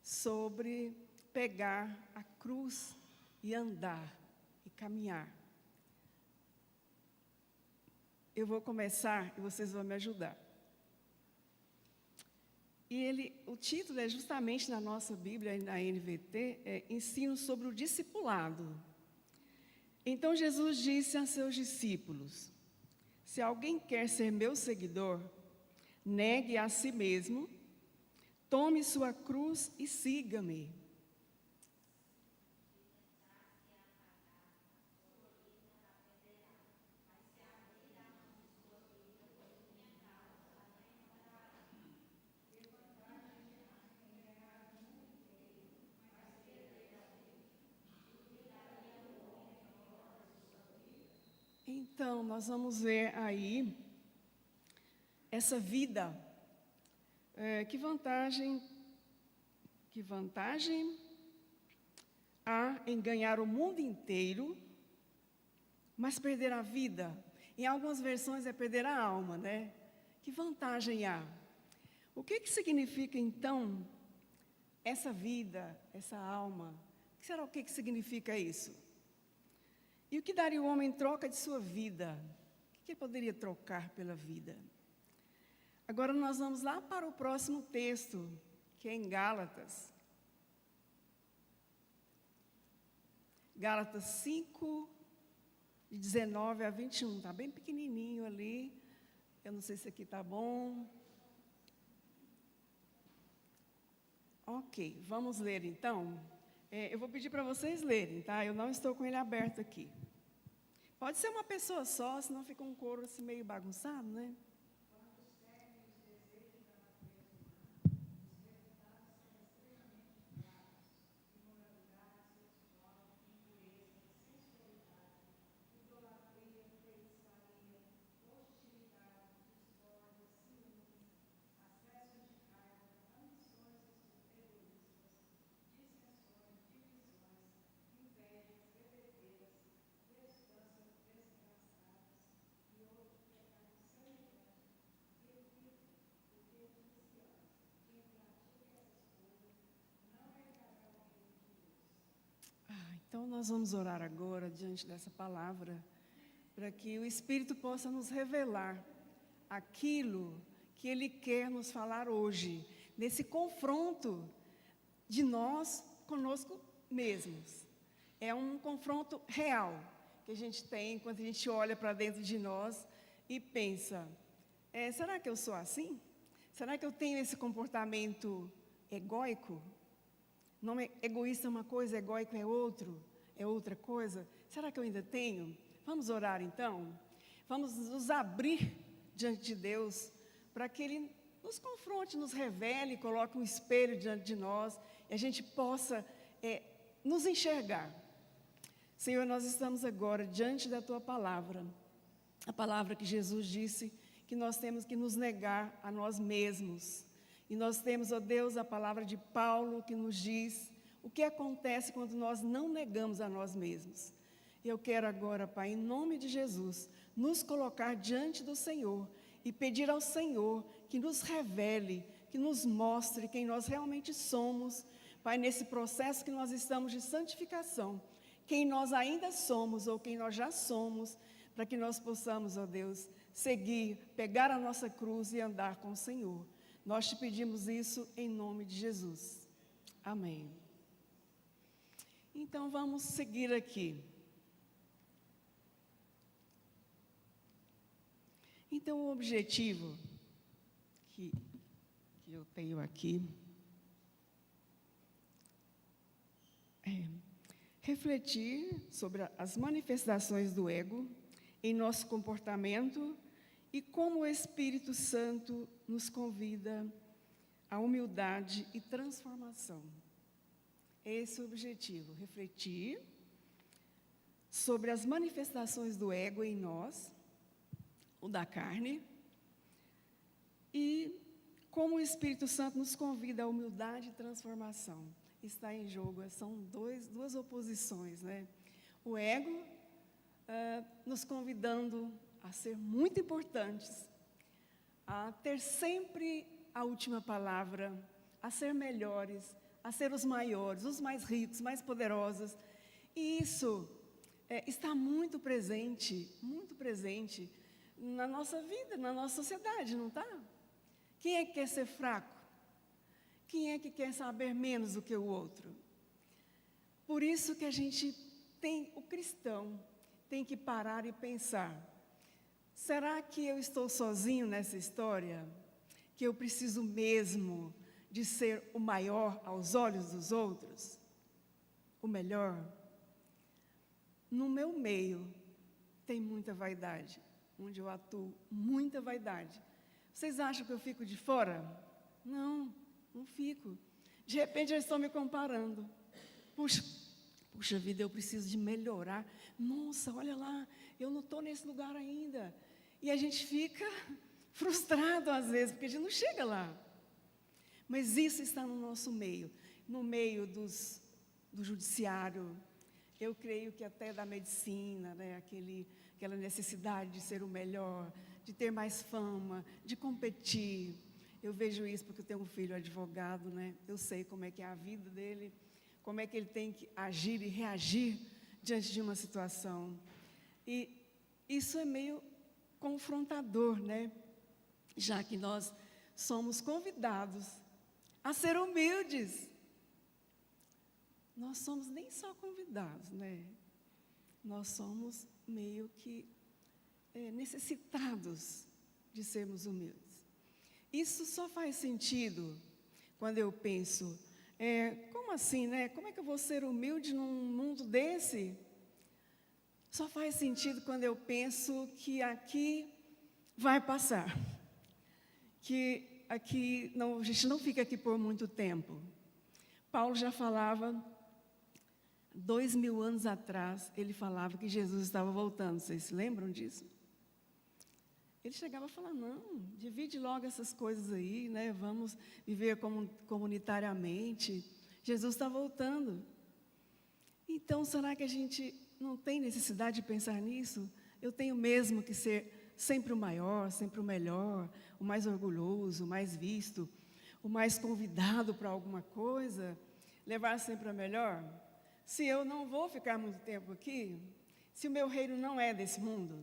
Speaker 3: sobre pegar a cruz e andar, e caminhar. Eu vou começar e vocês vão me ajudar. E o título é justamente na nossa Bíblia, na NVT, Ensino sobre o discipulado. Então Jesus disse a seus discípulos: se alguém quer ser meu seguidor, negue a si mesmo, tome sua cruz e siga-me. Então, nós vamos ver aí essa vida. Que vantagem há em ganhar o mundo inteiro, mas perder a vida? Em algumas versões é perder a alma, né? Que vantagem há? O que significa, então, essa vida, essa alma? O que significa isso? E o que daria o homem em troca de sua vida? O que ele poderia trocar pela vida? Agora nós vamos lá para o próximo texto, que é em Gálatas. Gálatas 5, de 19 a 21. Está bem pequenininho ali. Eu não sei se aqui está bom. Ok, vamos ler então. Eu vou pedir para vocês lerem, tá? Eu não estou com ele aberto aqui. Pode ser uma pessoa só, senão fica um coro assim meio bagunçado, né? Então, nós vamos orar agora, diante dessa palavra, para que o Espírito possa nos revelar aquilo que Ele quer nos falar hoje, nesse confronto de nós conosco mesmos. É um confronto real que a gente tem quando a gente olha para dentro de nós e pensa, será que eu sou assim? Será que eu tenho esse comportamento egóico? Não é egoísta uma coisa, egóico é outra coisa? Será que eu ainda tenho? Vamos orar então? Vamos nos abrir diante de Deus para que Ele nos confronte, nos revele, coloque um espelho diante de nós e a gente possa nos enxergar. Senhor, nós estamos agora diante da Tua palavra, a palavra que Jesus disse que nós temos que nos negar a nós mesmos. E nós temos, ó Deus, a palavra de Paulo que nos diz o que acontece quando nós não negamos a nós mesmos. Eu quero agora, Pai, em nome de Jesus, nos colocar diante do Senhor e pedir ao Senhor que nos revele, que nos mostre quem nós realmente somos, Pai, nesse processo que nós estamos de santificação, quem nós ainda somos ou quem nós já somos, para que nós possamos, ó Deus, seguir, pegar a nossa cruz e andar com o Senhor. Nós te pedimos isso em nome de Jesus. Amém. Então, vamos seguir aqui. Então, o objetivo que eu tenho aqui é refletir sobre as manifestações do ego em nosso comportamento e como o Espírito Santo nos convida à humildade e transformação. Esse é o objetivo, refletir sobre as manifestações do ego em nós, o da carne, e como o Espírito Santo nos convida à humildade e transformação. Está em jogo, são duas oposições, né? O ego nos convidando a ser muito importantes, a ter sempre a última palavra, a ser melhores, a ser os maiores, os mais ricos, mais poderosos. E isso está muito presente na nossa vida, na nossa sociedade, não está? Quem é que quer ser fraco? Quem é que quer saber menos do que o outro? Por isso que o cristão tem que parar e pensar, será que eu estou sozinho nessa história? que eu preciso mesmo de ser o maior aos olhos dos outros, o melhor? No meu meio tem muita vaidade, onde eu atuo, muita vaidade. Vocês acham que eu fico de fora? Não, não fico. De repente, eles estão me comparando. Puxa vida, eu preciso de melhorar. Nossa, olha lá, eu não estou nesse lugar ainda. E a gente fica frustrado às vezes, porque a gente não chega lá. Mas isso está no nosso meio, no meio do judiciário. Eu creio que até da medicina, né, aquela necessidade de ser o melhor, de ter mais fama, de competir. Eu vejo isso porque eu tenho um filho advogado, né? Eu sei como é que é a vida dele, como é que ele tem que agir e reagir diante de uma situação. E isso é meio confrontador, né? Já que nós somos convidados a ser humildes. Nós somos nem só convidados, né? Nós somos meio que necessitados de sermos humildes. Isso só faz sentido quando eu penso, como assim, né? Como é que eu vou ser humilde num mundo desse? Só faz sentido quando eu penso que aqui vai passar. Que aqui, não, a gente não fica aqui por muito tempo. Paulo já falava, 2000 anos atrás, ele falava que Jesus estava voltando. Vocês se lembram disso? Ele chegava a falar, não, divide logo essas coisas aí, né? Vamos viver comunitariamente. Jesus está voltando. Então, será que a gente não tem necessidade de pensar nisso? Eu tenho mesmo que ser sempre o maior, sempre o melhor, o mais orgulhoso, o mais visto, o mais convidado para alguma coisa, levar sempre a melhor? Se eu não vou ficar muito tempo aqui, se o meu reino não é desse mundo.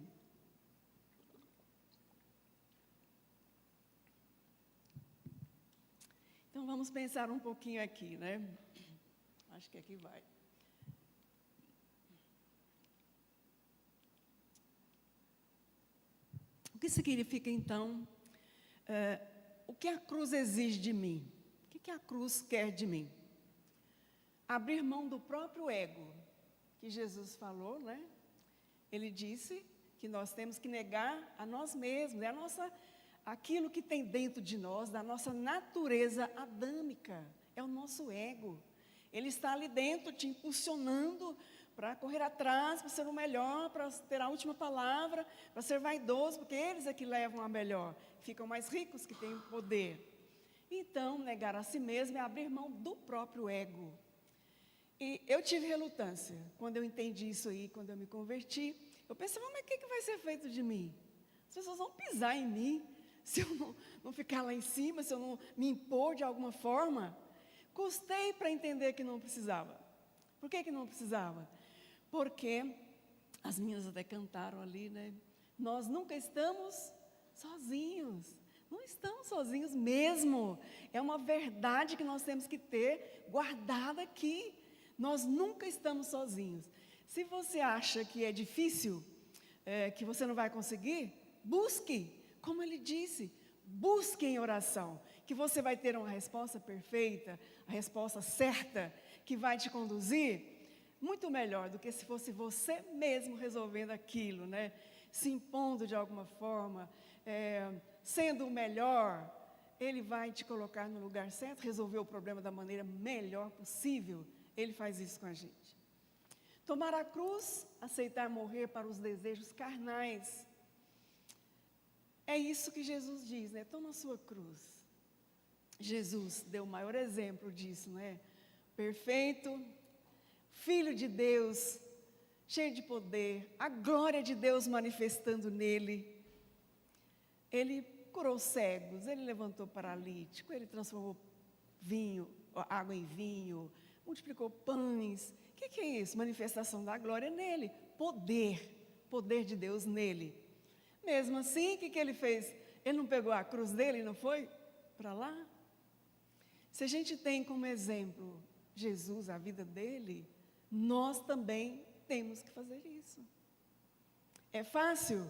Speaker 3: Então, vamos pensar um pouquinho aqui, né? Acho que aqui vai. O que significa, então, o que a cruz exige de mim? O que a cruz quer de mim? Abrir mão do próprio ego, que Jesus falou, né? Ele disse que nós temos que negar a nós mesmos, aquilo que tem dentro de nós, da nossa natureza adâmica, é o nosso ego. Ele está ali dentro te impulsionando para correr atrás, para ser o melhor, para ter a última palavra, para ser vaidoso, porque eles é que levam a melhor, ficam mais ricos, que têm o poder. Então, negar a si mesmo é abrir mão do próprio ego. E eu tive relutância, quando eu entendi isso aí, quando eu me converti, eu pensava, mas o que vai ser feito de mim? As pessoas vão pisar em mim, se eu não ficar lá em cima, se eu não me impor de alguma forma. Custei para entender que não precisava. Por que não precisava? Porque, as meninas até cantaram ali, né? Nós nunca estamos sozinhos. Não estamos sozinhos mesmo. É uma verdade que nós temos que ter guardada aqui. Nós nunca estamos sozinhos. Se você acha que é difícil, que você não vai conseguir, busque. Como ele disse, busque em oração, que você vai ter uma resposta perfeita, a resposta certa, que vai te conduzir muito melhor do que se fosse você mesmo resolvendo aquilo, né? Se impondo de alguma forma, sendo o melhor. Ele vai te colocar no lugar certo, resolver o problema da maneira melhor possível. Ele faz isso com a gente. Tomar a cruz, aceitar morrer para os desejos carnais. É isso que Jesus diz, né? Toma a sua cruz. Jesus deu o maior exemplo disso, né? Perfeito, Filho de Deus, cheio de poder, a glória de Deus manifestando nele. Ele curou cegos, ele levantou paralítico, ele transformou água em vinho, multiplicou pães. O que é isso? Manifestação da glória nele. Poder de Deus nele. Mesmo assim, o que ele fez? Ele não pegou a cruz dele e não foi para lá? Se a gente tem como exemplo Jesus, a vida dele, nós também temos que fazer isso. É fácil?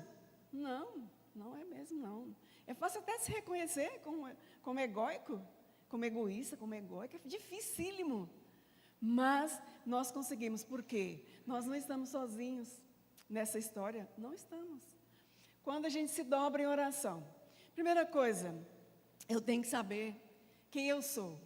Speaker 3: Não, não é mesmo não. É fácil até se reconhecer como egóico, como egoísta, como egóico. É dificílimo. Mas nós conseguimos. Por quê? Nós não estamos sozinhos nessa história. Não estamos. Quando a gente se dobra em oração, primeira coisa, eu tenho que saber quem eu sou.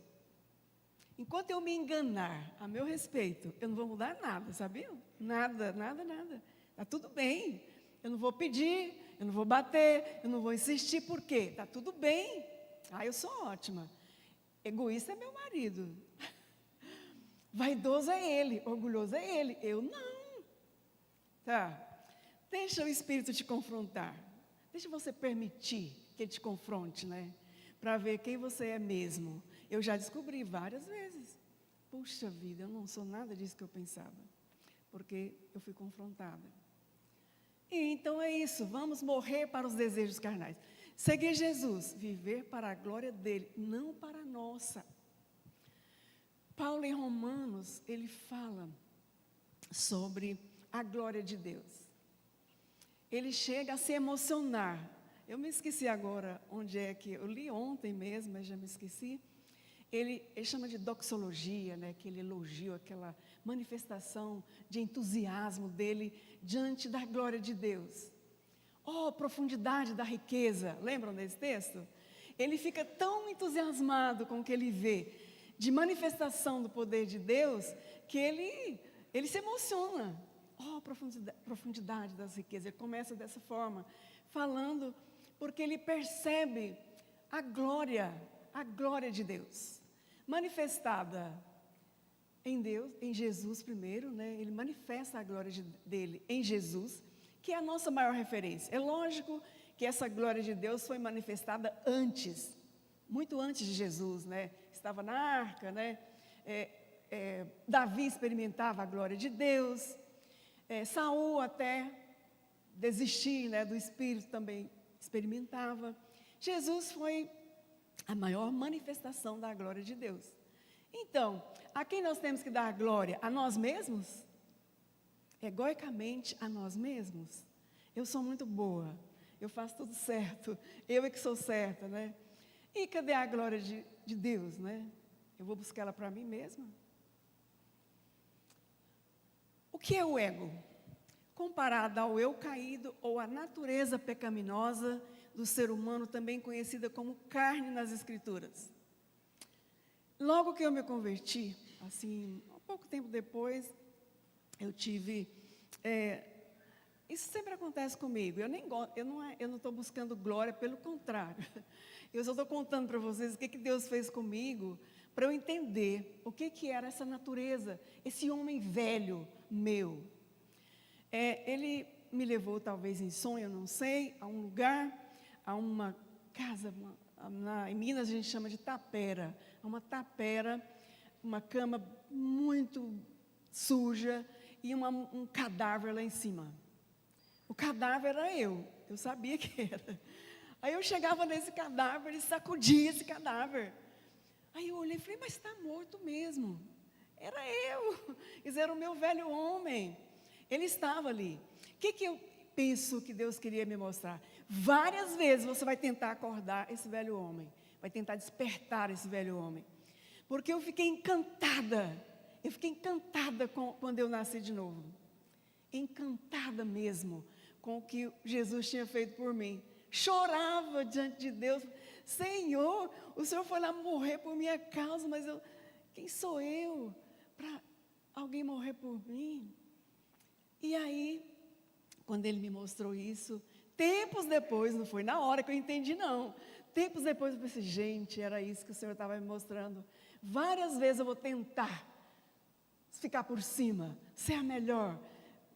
Speaker 3: Enquanto eu me enganar a meu respeito, eu não vou mudar nada, sabiam? Nada, nada, nada. Está tudo bem. Eu não vou pedir, eu não vou bater, eu não vou insistir. Por quê? Está tudo bem. Eu sou ótima. Egoísta é meu marido. Vaidoso é ele, orgulhoso é ele. Eu não. Tá? Deixa o Espírito te confrontar. Deixa você permitir que ele te confronte, né? Para ver quem você é mesmo. Eu já descobri várias vezes. Puxa vida, eu não sou nada disso que eu pensava. Porque eu fui confrontada. E então é isso, vamos morrer para os desejos carnais. Seguir Jesus, viver para a glória dele, não para a nossa. Paulo em Romanos, ele fala sobre a glória de Deus. Ele chega a se emocionar. Eu me esqueci agora onde é que eu li ontem mesmo, mas já me esqueci. Ele chama de doxologia, né, aquele elogio, aquela manifestação de entusiasmo dele diante da glória de Deus. Oh, profundidade da riqueza, lembram desse texto? Ele fica tão entusiasmado com o que ele vê de manifestação do poder de Deus, que ele se emociona. Oh, profundidade das riquezas. Ele começa dessa forma, falando, porque ele percebe a glória de Deus, manifestada em Deus, em Jesus primeiro, né? Ele manifesta a glória dele em Jesus, que é a nossa maior referência. É lógico que essa glória de Deus foi manifestada antes, muito antes de Jesus, né? Estava na arca, né? Davi experimentava a glória de Deus, Saul até desistir, né, do Espírito também experimentava. Jesus foi a maior manifestação da glória de Deus. Então, a quem nós temos que dar glória? A nós mesmos? Egoicamente a nós mesmos? Eu sou muito boa, eu faço tudo certo, eu é que sou certa, né? E cadê a glória de Deus, né? Eu vou buscar ela para mim mesma? O que é o ego? Comparado ao eu caído ou à natureza pecaminosa do ser humano, também conhecida como carne nas Escrituras. Logo que eu me converti, assim, um pouco tempo depois, eu tive... isso sempre acontece comigo. Eu não estou buscando glória, pelo contrário. Eu só estou contando para vocês o que Deus fez comigo, para eu entender o que era essa natureza, esse homem velho meu. Ele me levou, talvez em sonho, eu não sei, a um lugar, a uma casa, em Minas a gente chama de tapera, uma tapera, uma cama muito suja e um cadáver lá em cima. O cadáver era eu sabia que era. Aí eu chegava nesse cadáver e sacudia esse cadáver. Aí eu olhei e falei, mas está morto mesmo. Era eu, isso era o meu velho homem. Ele estava ali. O que eu penso que Deus queria me mostrar? Várias vezes você vai tentar acordar esse velho homem, vai tentar despertar esse velho homem. Porque eu fiquei encantada quando eu nasci de novo. Encantada mesmo com o que Jesus tinha feito por mim. Chorava diante de Deus. Senhor, o Senhor foi lá morrer por minha causa, mas quem sou eu para alguém morrer por mim? E aí, quando ele me mostrou isso, tempos depois, não foi na hora que eu entendi, não. Tempos depois eu pensei, gente, era isso que o Senhor estava me mostrando. Várias vezes eu vou tentar ficar por cima, ser a melhor,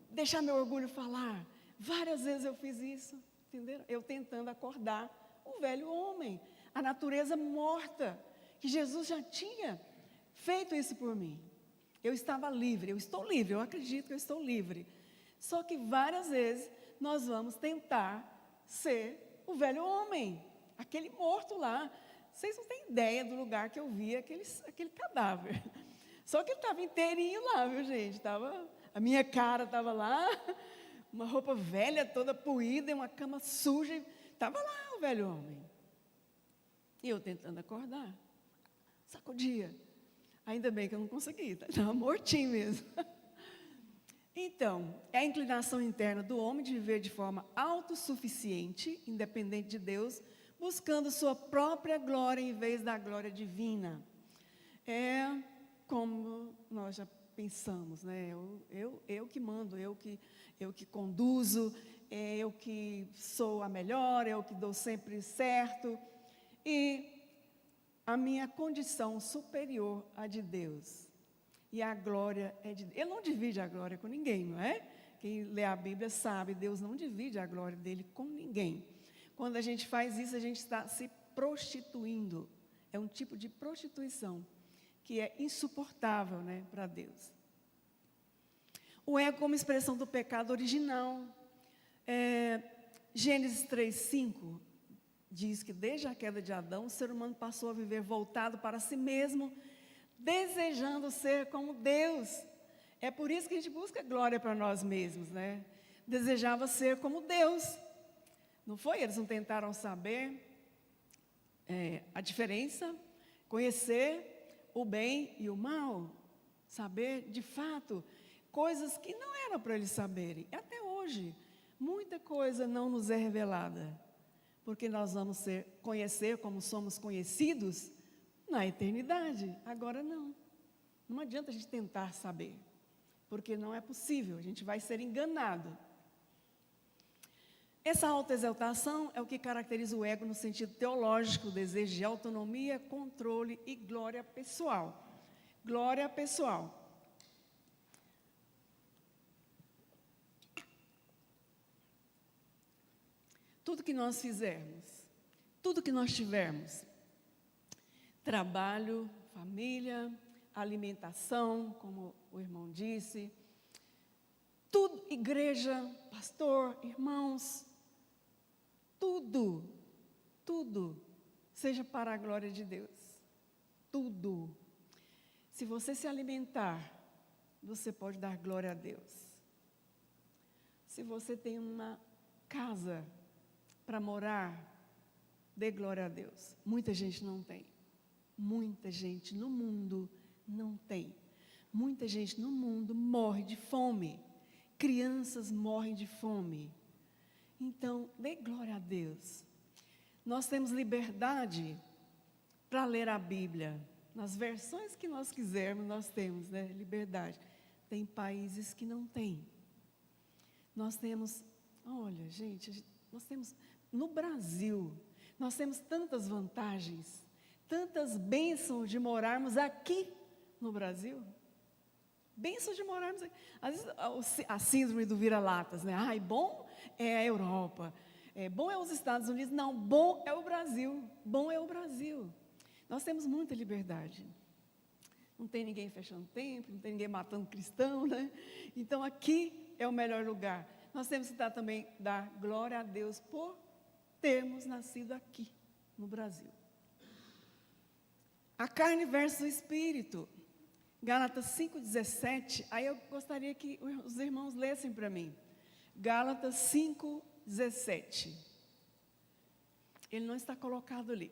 Speaker 3: deixar meu orgulho falar. Várias vezes eu fiz isso, entenderam? Eu tentando acordar o velho homem, a natureza morta, que Jesus já tinha feito isso por mim. Eu estava livre, eu estou livre, eu acredito que eu estou livre. Só que várias vezes nós vamos tentar ser o velho homem, aquele morto lá. Vocês não têm ideia do lugar que eu vi aquele cadáver. Só que ele estava inteirinho lá, viu, gente? A minha cara estava lá, uma roupa velha, toda poída, uma cama suja. Estava lá o velho homem. E eu tentando acordar. Sacudia. Ainda bem que eu não consegui, estava mortinho mesmo. Então, é a inclinação interna do homem de viver de forma autossuficiente, independente de Deus, buscando sua própria glória em vez da glória divina. É como nós já pensamos, né? Eu que mando, eu que conduzo, eu que sou a melhor, eu que dou sempre certo. E a minha condição superior à de Deus. E a glória é de Deus. Ele não divide a glória com ninguém, não é? Quem lê a Bíblia sabe, Deus não divide a glória dele com ninguém. Quando a gente faz isso, a gente está se prostituindo. É um tipo de prostituição que é insuportável, né, para Deus. O ego como expressão do pecado original. Gênesis 3:5 diz que desde a queda de Adão, o ser humano passou a viver voltado para si mesmo, desejando ser como Deus. É por isso que a gente busca glória para nós mesmos, né? Desejava ser como Deus. Não foi? Eles não tentaram saber a diferença, conhecer o bem e o mal, saber de fato coisas que não eram para eles saberem. Até hoje, muita coisa não nos é revelada, porque nós vamos conhecer como somos conhecidos na eternidade. Agora não. Não adianta a gente tentar saber, porque não é possível, a gente vai ser enganado. Essa autoexaltação é o que caracteriza o ego no sentido teológico, o desejo de autonomia, controle e glória pessoal. Glória pessoal. Tudo que nós fizermos, tudo que nós tivermos, trabalho, família, alimentação, como o irmão disse, tudo, igreja, pastor, irmãos, tudo, seja para a glória de Deus. Tudo. Se você se alimentar, você pode dar glória a Deus. Se você tem uma casa para morar, dê glória a Deus. Muita gente não tem. Muita gente no mundo não tem. Muita gente no mundo morre de fome. Crianças morrem de fome. Então, dê glória a Deus. Nós temos liberdade para ler a Bíblia. Nas versões que nós quisermos, nós temos, né, liberdade. Tem países que não têm. Nós temos, olha, gente, nós temos, no Brasil, nós temos tantas vantagens, tantas bênçãos de morarmos aqui no Brasil. Bênçãos de morarmos aqui. Às vezes, a síndrome do vira-latas, né? Ai, bom é a Europa, bom é os Estados Unidos. Não, bom é o Brasil. Bom é o Brasil. Nós temos muita liberdade. Não tem ninguém fechando templo, não tem ninguém matando cristão, né? Então, aqui é o melhor lugar. Nós temos que também dar glória a Deus por termos nascido aqui, no Brasil. A carne versus o espírito. Gálatas 5,17. Aí eu gostaria que os irmãos lessem para mim. Gálatas 5,17. Ele não está colocado ali.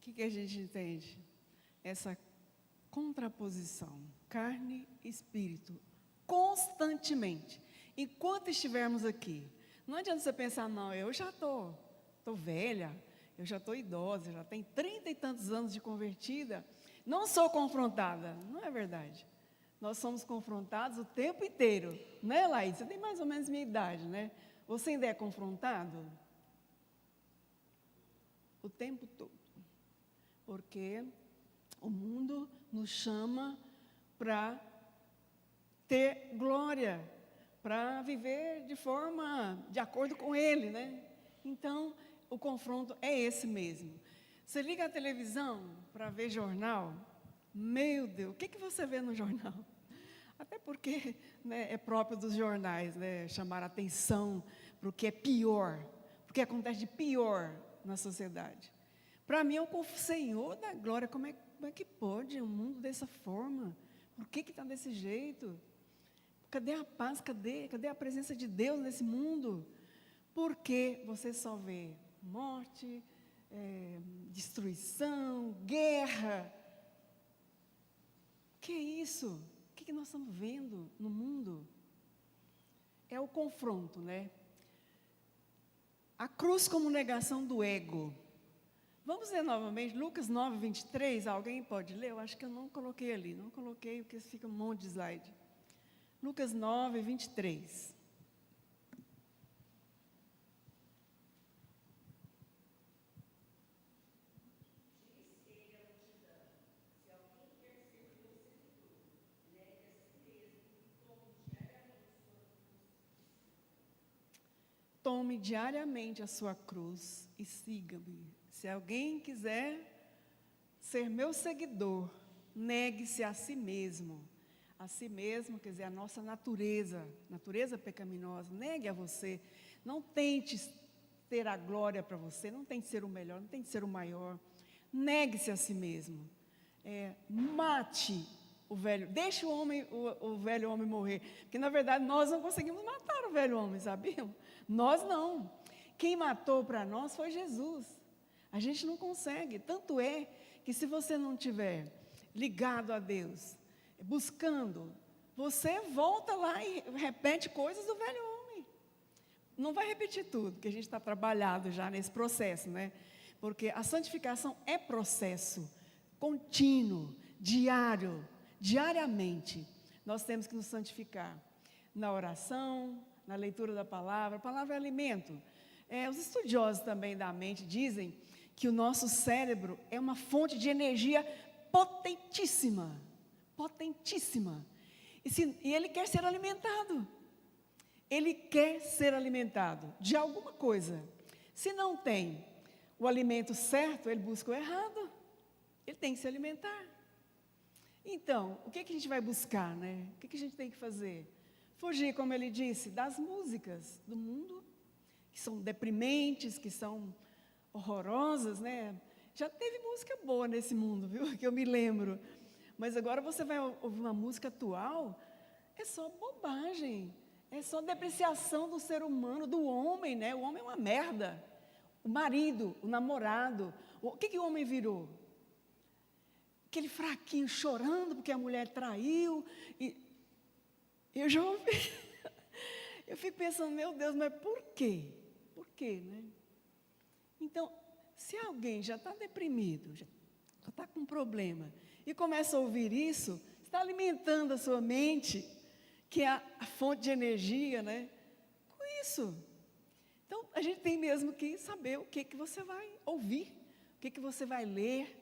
Speaker 3: O que a gente entende? Essa contraposição, carne e espírito, constantemente. Enquanto estivermos aqui, não adianta você pensar, não, eu já estou velha, eu já estou idosa, já tenho 30 e tantos anos de convertida, não sou confrontada. Não é verdade. Nós somos confrontados o tempo inteiro. Não é, Laís? Você tem mais ou menos minha idade, né? Você ainda é confrontado? O tempo todo. Porque o mundo nos chama para ter glória, para viver de acordo com ele, né? Então, o confronto é esse mesmo. Você liga a televisão para ver jornal, meu Deus, o que você vê no jornal? Até porque, né, é próprio dos jornais, né, chamar a atenção para o que é pior, o que acontece de pior na sociedade. Para mim, é o Senhor da glória. Como é que pode um mundo dessa forma? Por que está desse jeito? Cadê a paz? Cadê a presença de Deus nesse mundo? Porque você só vê morte, destruição, guerra. Que é isso? O que nós estamos vendo no mundo? É o confronto, né? A cruz como negação do ego. Vamos ler novamente, Lucas 9, 23. Alguém pode ler? Eu acho que eu não coloquei ali. Não coloquei, porque fica um monte de slide. Lucas 9, 23. Tome diariamente a sua cruz e siga-me. Se alguém quiser ser meu seguidor, negue-se a si mesmo. A si mesmo, quer dizer, a nossa natureza pecaminosa. Negue a você. Não tente ter a glória para você, não tente ser o melhor, não tente ser o maior. Negue-se a si mesmo. Mate o velho, deixe o velho homem morrer. Porque, na verdade, nós não conseguimos matar o velho homem, sabiam? Nós não. Quem matou para nós foi Jesus. A gente não consegue. Tanto é que se você não estiver ligado a Deus, buscando, você volta lá e repete coisas do velho homem. Não vai repetir tudo, porque a gente está trabalhado já nesse processo, né? Porque a santificação é processo contínuo, diariamente. Nós temos que nos santificar na oração, na leitura da palavra. A palavra é alimento. Os estudiosos também da mente dizem que o nosso cérebro é uma fonte de energia potentíssima. E ele quer ser alimentado. Ele quer ser alimentado de alguma coisa. Se não tem o alimento certo, ele busca o errado. Ele tem que se alimentar. Então, o que a gente vai buscar, né? O que a gente tem que fazer? Fugir, como ele disse, das músicas do mundo, que são deprimentes, que são horrorosas, né? Já teve música boa nesse mundo, viu? Que eu me lembro. Mas agora você vai ouvir uma música atual, é só bobagem, é só depreciação do ser humano, do homem, né? O homem é uma merda. O marido, o namorado, o que o homem virou? Aquele fraquinho chorando porque a mulher traiu. E eu já ouvi. Eu fico pensando, meu Deus, mas por quê? Por quê, né? Então, se alguém já está deprimido, já está com um problema, e começa a ouvir isso, está alimentando a sua mente, que é a fonte de energia, né? Com isso. Então, a gente tem mesmo que saber o que você vai ouvir, o que você vai ler,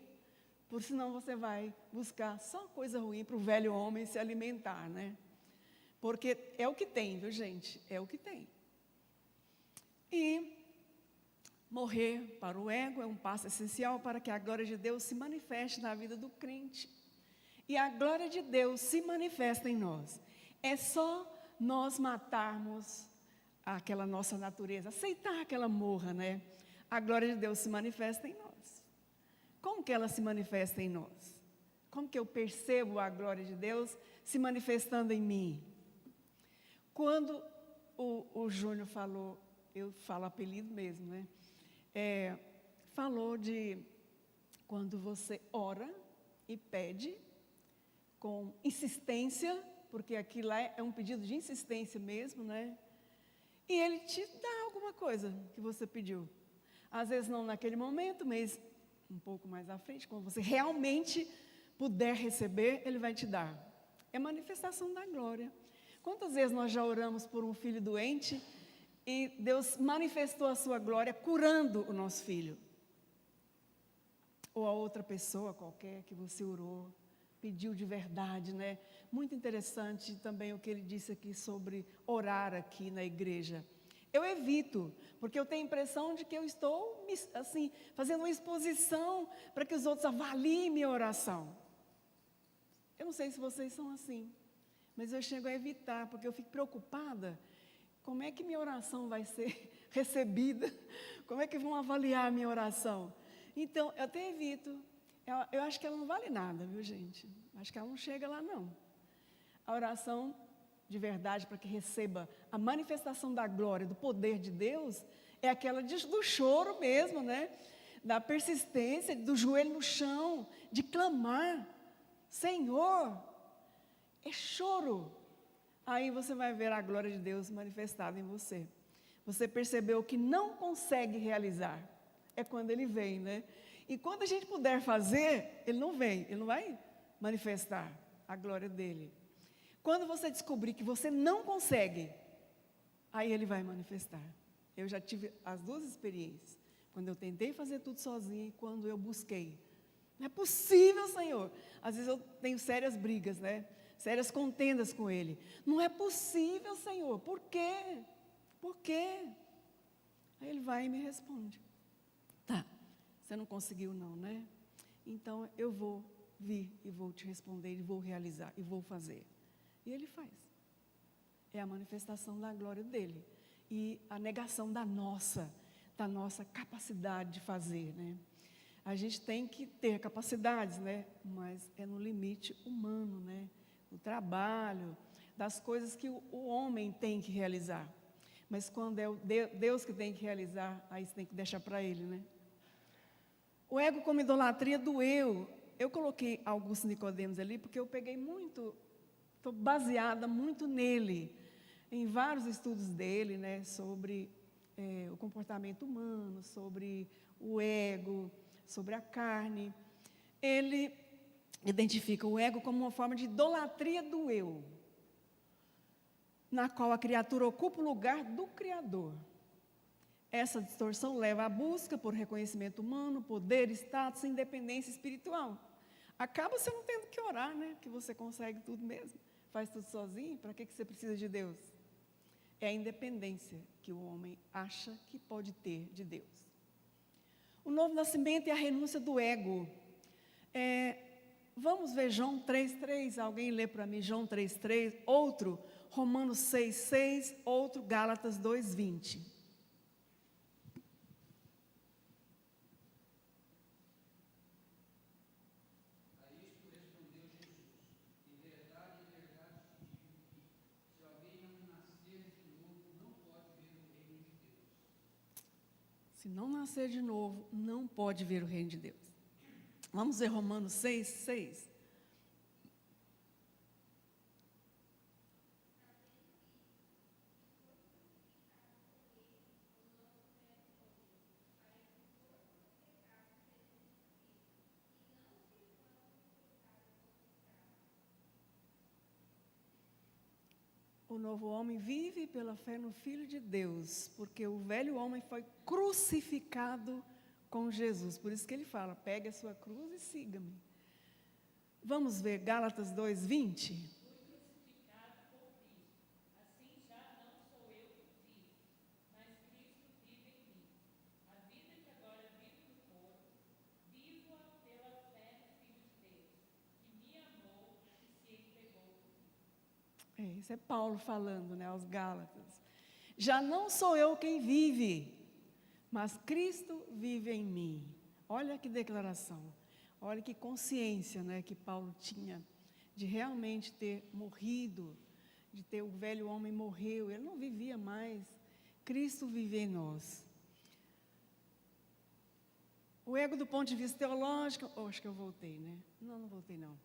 Speaker 3: por senão você vai buscar só coisa ruim para o velho homem se alimentar, né? Porque é o que tem, viu, gente? É o que tem. E morrer para o ego é um passo essencial para que a glória de Deus se manifeste na vida do crente. E a glória de Deus se manifesta em nós. É só nós matarmos aquela nossa natureza, aceitar que ela morra, né? A glória de Deus se manifesta em nós. Como que ela se manifesta em nós? Como que eu percebo a glória de Deus se manifestando em mim? Quando o Júnior falou, eu falo apelido mesmo, né? Falou de quando você ora e pede com insistência, porque aquilo lá é um pedido de insistência mesmo, né? E ele te dá alguma coisa que você pediu. Às vezes não naquele momento, mas um pouco mais à frente, quando você realmente puder receber, ele vai te dar. É manifestação da glória. Quantas vezes nós já oramos por um filho doente e Deus manifestou a sua glória curando o nosso filho? Ou a outra pessoa qualquer que você orou, pediu de verdade, né? Muito interessante também o que ele disse aqui sobre orar aqui na igreja. Eu evito, porque eu tenho a impressão de que eu estou, assim, fazendo uma exposição para que os outros avaliem minha oração. Eu não sei se vocês são assim, mas eu chego a evitar, porque eu fico preocupada. Como é que minha oração vai ser recebida? Como é que vão avaliar a minha oração? Então, eu até evito. Eu acho que ela não vale nada, viu, gente? Acho que ela não chega lá, não. A oração de verdade, para que receba a manifestação da glória, do poder de Deus, é aquela do choro mesmo, né? Da persistência, do joelho no chão, de clamar. Senhor, é choro. Aí você vai ver a glória de Deus manifestada em você. Você percebeu que não consegue realizar. É quando Ele vem, né? E quando a gente puder fazer, Ele não vem, Ele não vai manifestar a glória dEle. Quando você descobrir que você não consegue, aí Ele vai manifestar. Eu já tive as duas experiências. Quando eu tentei fazer tudo sozinha e quando eu busquei. Não é possível, Senhor. Às vezes eu tenho sérias brigas, né? Sérias contendas com Ele. Não é possível, Senhor. Por quê? Por quê? Aí Ele vai e me responde. Tá, você não conseguiu não, né? Então eu vou vir e vou te responder, e vou realizar, e vou fazer. E Ele faz. É a manifestação da glória dEle. E a negação da nossa capacidade de fazer, né? A gente tem que ter capacidades, né? Mas é no limite humano, né? Do trabalho, das coisas que o homem tem que realizar. Mas quando é o Deus que tem que realizar, aí você tem que deixar para Ele, né? O ego como idolatria do eu. Eu coloquei Augusto Nicodemos ali porque eu peguei muito, estou baseada muito nele, em vários estudos dele, né? Sobre o comportamento humano, sobre o ego, sobre a carne. Ele identifica o ego como uma forma de idolatria do eu, na qual a criatura ocupa o lugar do Criador. Essa distorção leva à busca por reconhecimento humano, poder, status, independência espiritual. Acaba você não tendo que orar, né? Que você consegue tudo mesmo, faz tudo sozinho, para que você precisa de Deus? É a independência que o homem acha que pode ter de Deus. O novo nascimento é a renúncia do ego. Vamos ver João 3,3, alguém lê para mim João 3,3, outro Romanos 6,6, outro Gálatas 2,20. Se não nascer de novo, não pode ver o reino de Deus. Vamos ver Romanos 6,6. O novo homem vive pela fé no Filho de Deus, porque o velho homem foi crucificado com Jesus. Por isso que ele fala, pegue a sua cruz e siga-me. Vamos ver Gálatas 2,20. Isso é Paulo falando, né, aos Gálatas. Já não sou eu quem vive, mas Cristo vive em mim. Olha que declaração, olha que consciência, né, que Paulo tinha de realmente ter morrido, de ter o velho homem morreu, ele não vivia mais, Cristo vive em nós. O ego do ponto de vista teológico, acho que eu voltei, né? Não voltei não.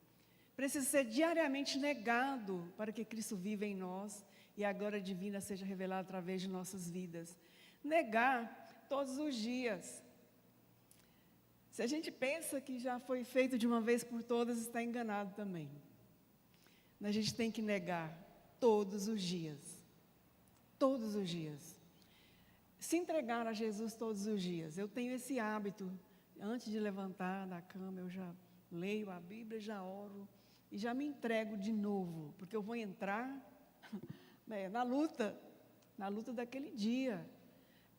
Speaker 3: Precisa ser diariamente negado para que Cristo viva em nós e a glória divina seja revelada através de nossas vidas. Negar todos os dias. Se a gente pensa que já foi feito de uma vez por todas, está enganado também. A gente tem que negar todos os dias. Todos os dias. Se entregar a Jesus todos os dias. Eu tenho esse hábito, antes de levantar da cama, eu já leio a Bíblia, já oro. e já me entrego de novo, porque eu vou entrar né, na luta daquele dia,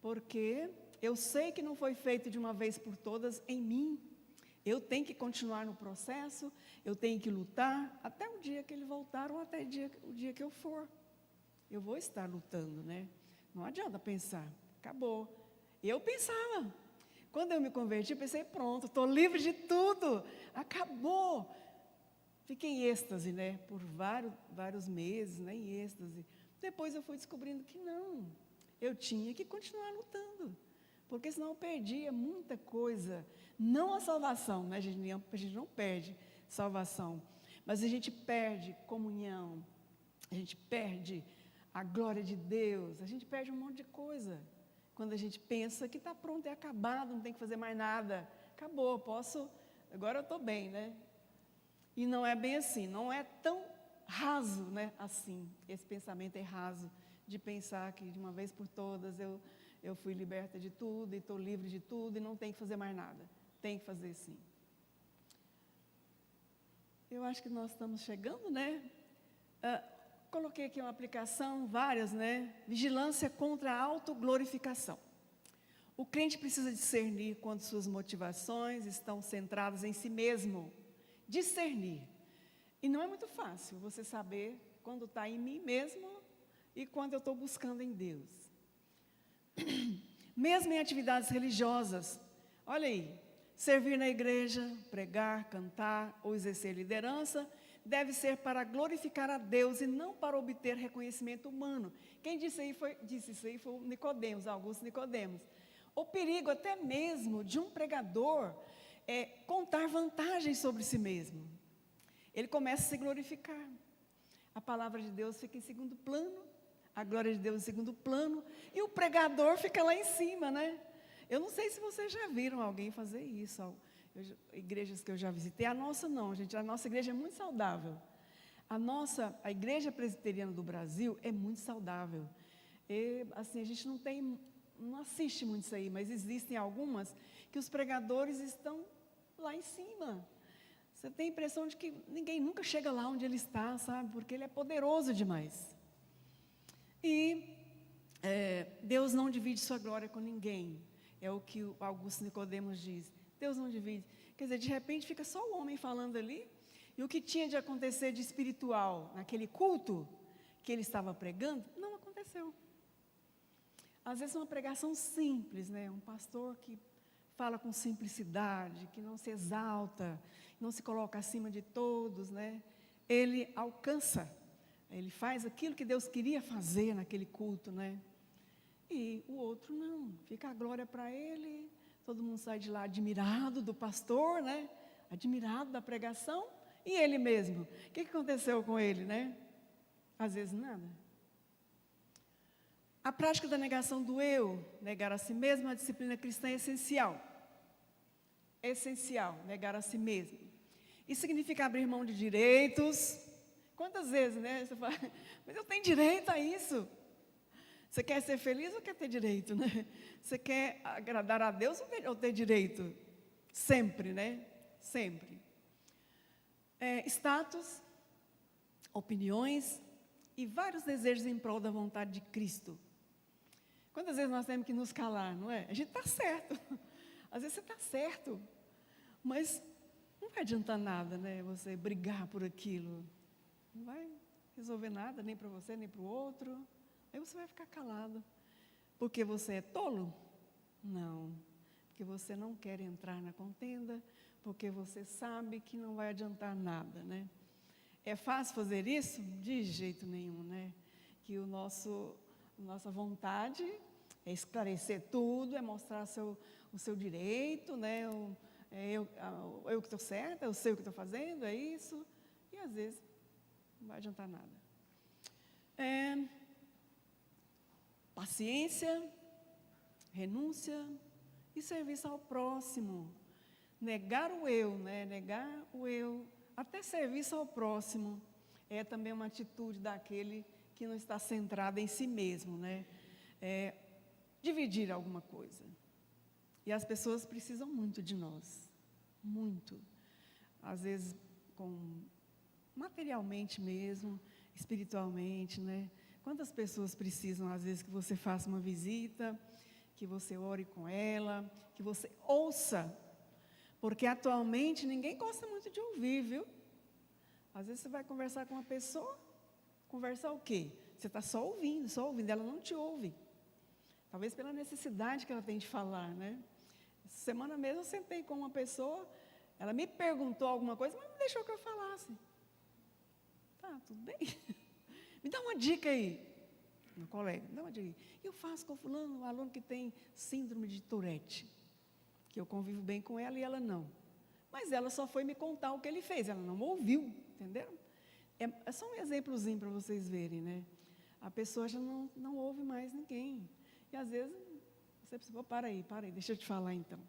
Speaker 3: porque eu sei que não foi feito de uma vez por todas em mim. Eu tenho que continuar no processo, eu tenho que lutar até o dia que ele voltar ou até o dia que eu for. Eu vou estar lutando, né? Não adianta pensar, acabou. Eu pensava, quando eu me converti, eu pensei, pronto, estou livre de tudo, acabou. Fiquei em êxtase, né? Por vários meses, né? Em êxtase. Depois eu fui descobrindo que não, eu tinha que continuar lutando, porque senão eu perdia muita coisa. Não a salvação, né? A gente não perde salvação, mas a gente perde comunhão, a gente perde a glória de Deus, a gente perde um monte de coisa. Quando a gente pensa que está pronto, é acabado, não tem que fazer mais nada, acabou, agora eu estou bem, né? E não é bem assim, não é tão raso, né? Assim, esse pensamento é raso, de pensar que de uma vez por todas eu fui liberta de tudo, e estou livre de tudo, e não tem que fazer mais nada. Tem que fazer sim. Eu acho que nós estamos chegando, né? Coloquei aqui uma aplicação, várias, né? Vigilância contra a autoglorificação. O crente precisa discernir quando suas motivações estão centradas em si mesmo. Discernir. E não é muito fácil você saber quando está em mim mesmo e quando eu estou buscando em Deus. Mesmo em atividades religiosas, olha aí, servir na igreja, pregar, cantar ou exercer liderança, deve ser para glorificar a Deus e não para obter reconhecimento humano. Quem disse isso aí foi o Nicodemos, Augusto Nicodemos. O perigo até mesmo de um pregador é contar vantagens sobre si mesmo. Ele começa a se glorificar. A palavra de Deus fica em segundo plano, a glória de Deus em segundo plano, e o pregador fica lá em cima, né? Eu não sei se vocês já viram alguém fazer isso, igrejas que eu já visitei. A nossa não, gente, a nossa igreja é muito saudável. A igreja presbiteriana do Brasil é muito saudável. E, assim, a gente não assiste muito isso aí, mas existem algumas que os pregadores estão lá em cima. Você tem a impressão de que ninguém nunca chega lá onde ele está, sabe? Porque ele é poderoso demais. E Deus não divide sua glória com ninguém. É o que o Augusto Nicodemos diz. Deus não divide. Quer dizer, de repente fica só o homem falando ali, e o que tinha de acontecer de espiritual naquele culto que ele estava pregando, não aconteceu. Às vezes uma pregação simples, né? Um pastor que fala com simplicidade, que não se exalta, não se coloca acima de todos, né? Ele alcança, ele faz aquilo que Deus queria fazer naquele culto, né? E o outro não, fica a glória para ele, todo mundo sai de lá admirado do pastor, né? Admirado da pregação, e ele mesmo, o que aconteceu com ele, né? Às vezes nada. A prática da negação do eu, negar a si mesmo, a disciplina cristã é essencial. É essencial, negar a si mesmo. Isso significa abrir mão de direitos. Quantas vezes, né? Você fala, mas eu tenho direito a isso. Você quer ser feliz ou quer ter direito, né? Você quer agradar a Deus ou ter direito? Sempre, né? Sempre. Status, opiniões e vários desejos em prol da vontade de Cristo. Quantas vezes nós temos que nos calar, não é? A gente está certo. Às vezes você está certo, mas não vai adiantar nada, né? Você brigar por aquilo. Não vai resolver nada, nem para você, nem para o outro. Aí você vai ficar calado. Porque você é tolo? Não. Porque você não quer entrar na contenda, porque você sabe que não vai adiantar nada, né? É fácil fazer isso? De jeito nenhum, né? Que nossa vontade é esclarecer tudo, é mostrar o seu direito, né? Eu que estou certa, eu sei o que estou fazendo, é isso. E às vezes não vai adiantar nada. Paciência, renúncia e serviço ao próximo. Negar o eu, né? Negar o eu, até serviço ao próximo, é também uma atitude daquele que não está centrado em si mesmo, né? Dividir alguma coisa. E as pessoas precisam muito de nós, muito. Às vezes com materialmente mesmo, espiritualmente, né? Quantas pessoas precisam, às vezes, que você faça uma visita, que você ore com ela, que você ouça, porque atualmente ninguém gosta muito de ouvir, viu? Às vezes você vai conversar com uma pessoa, conversar o quê? Você está só ouvindo, ela não te ouve. Talvez pela necessidade que ela tem de falar, né? Essa semana mesmo eu sentei com uma pessoa, ela me perguntou alguma coisa, mas não deixou que eu falasse. Tá, tudo bem. Me dá uma dica aí. Meu colega, me dá uma dica aí. Eu faço com fulano, um aluno que tem síndrome de Tourette, que eu convivo bem com ela e ela não. Mas ela só foi me contar o que ele fez, ela não ouviu, entenderam? É só um exemplozinho para vocês verem, né? A pessoa já não ouve mais ninguém. E às vezes, você precisa, para aí, deixa eu te falar então.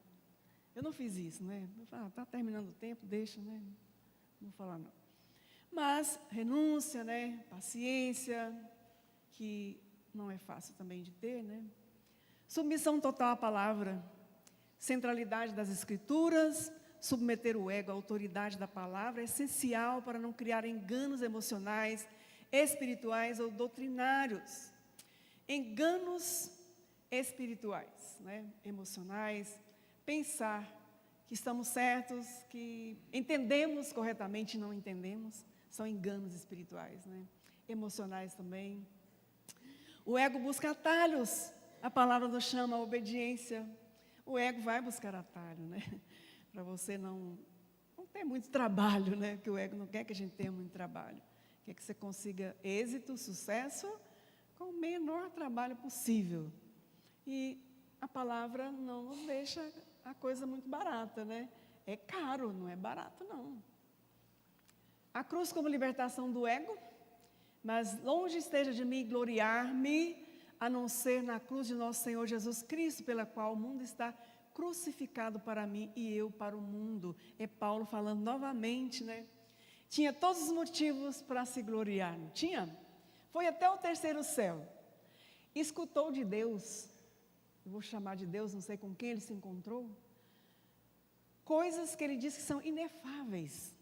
Speaker 3: Eu não fiz isso, né? Eu falo, está terminando o tempo, deixa, né? Não vou falar não. Mas, renúncia, né? Paciência, que não é fácil também de ter, né? Submissão total à palavra, centralidade das Escrituras, submeter o ego à autoridade da palavra é essencial para não criar enganos emocionais, espirituais ou doutrinários. Enganos espirituais, né? Emocionais, pensar que estamos certos, que entendemos corretamente e não entendemos, são enganos espirituais, né? Emocionais também. O ego busca atalhos, a palavra nos chama a obediência. O ego vai buscar atalho, né? Para você não ter muito trabalho, né? Porque o ego não quer que a gente tenha muito trabalho. Quer que você consiga êxito, sucesso, com o menor trabalho possível. E a palavra não nos deixa a coisa muito barata, né? É caro, não é barato, não. A cruz como libertação do ego, mas longe esteja de mim gloriar-me, a não ser na cruz de nosso Senhor Jesus Cristo, pela qual o mundo está crucificado para mim e eu para o mundo. É Paulo falando novamente, né? Tinha todos os motivos para se gloriar, não tinha? Foi até o terceiro céu. Escutou de Deus, eu vou chamar de Deus, não sei com quem ele se encontrou, coisas que ele disse que são inefáveis.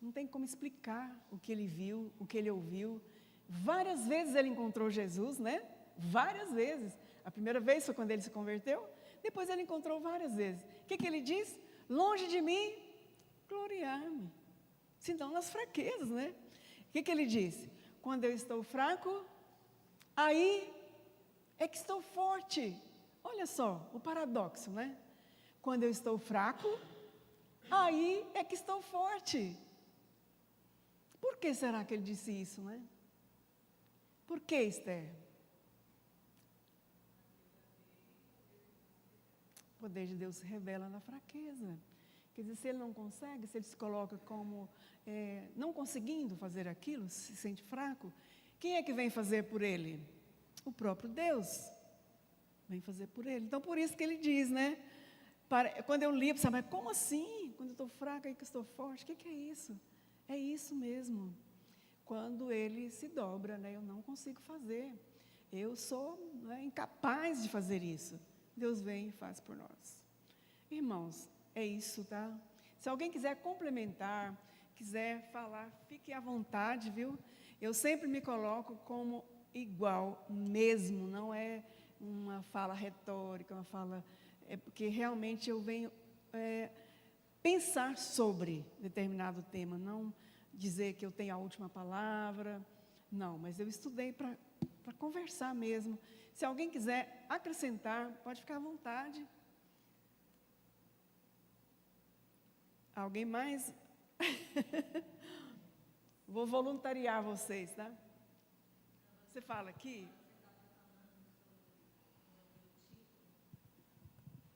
Speaker 3: Não tem como explicar o que ele viu, o que ele ouviu. Várias vezes ele encontrou Jesus, né? Várias vezes. A primeira vez foi quando ele se converteu, depois ele encontrou várias vezes. O que ele diz? Longe de mim, gloriar-me. Senão nas fraquezas, né? O que ele disse? Quando eu estou fraco, aí é que estou forte. Olha só, o paradoxo, né? Quando eu estou fraco, aí é que estou forte. Por que será que ele disse isso, né? Por que, Esther? O poder de Deus se revela na fraqueza. Quer dizer, se ele não consegue, se ele se coloca como não conseguindo fazer aquilo, se sente fraco, quem é que vem fazer por ele? O próprio Deus vem fazer por ele. Então, por isso que ele diz, né? Quando eu li, eu pensava, mas como assim? Quando eu estou fraca, aí que eu estou forte, o que é isso? É isso mesmo. Quando ele se dobra, né? Eu não consigo fazer. Eu sou incapaz de fazer isso. Deus vem e faz por nós. Irmãos, é isso, tá? Se alguém quiser complementar, quiser falar, fique à vontade, viu? Eu sempre me coloco como igual mesmo, não é uma fala retórica, uma fala... É porque realmente eu venho pensar sobre determinado tema, não dizer que eu tenho a última palavra, não, mas eu estudei para conversar mesmo. Se alguém quiser acrescentar, pode ficar à vontade. Alguém mais? Vou voluntariar vocês, tá? Você fala aqui?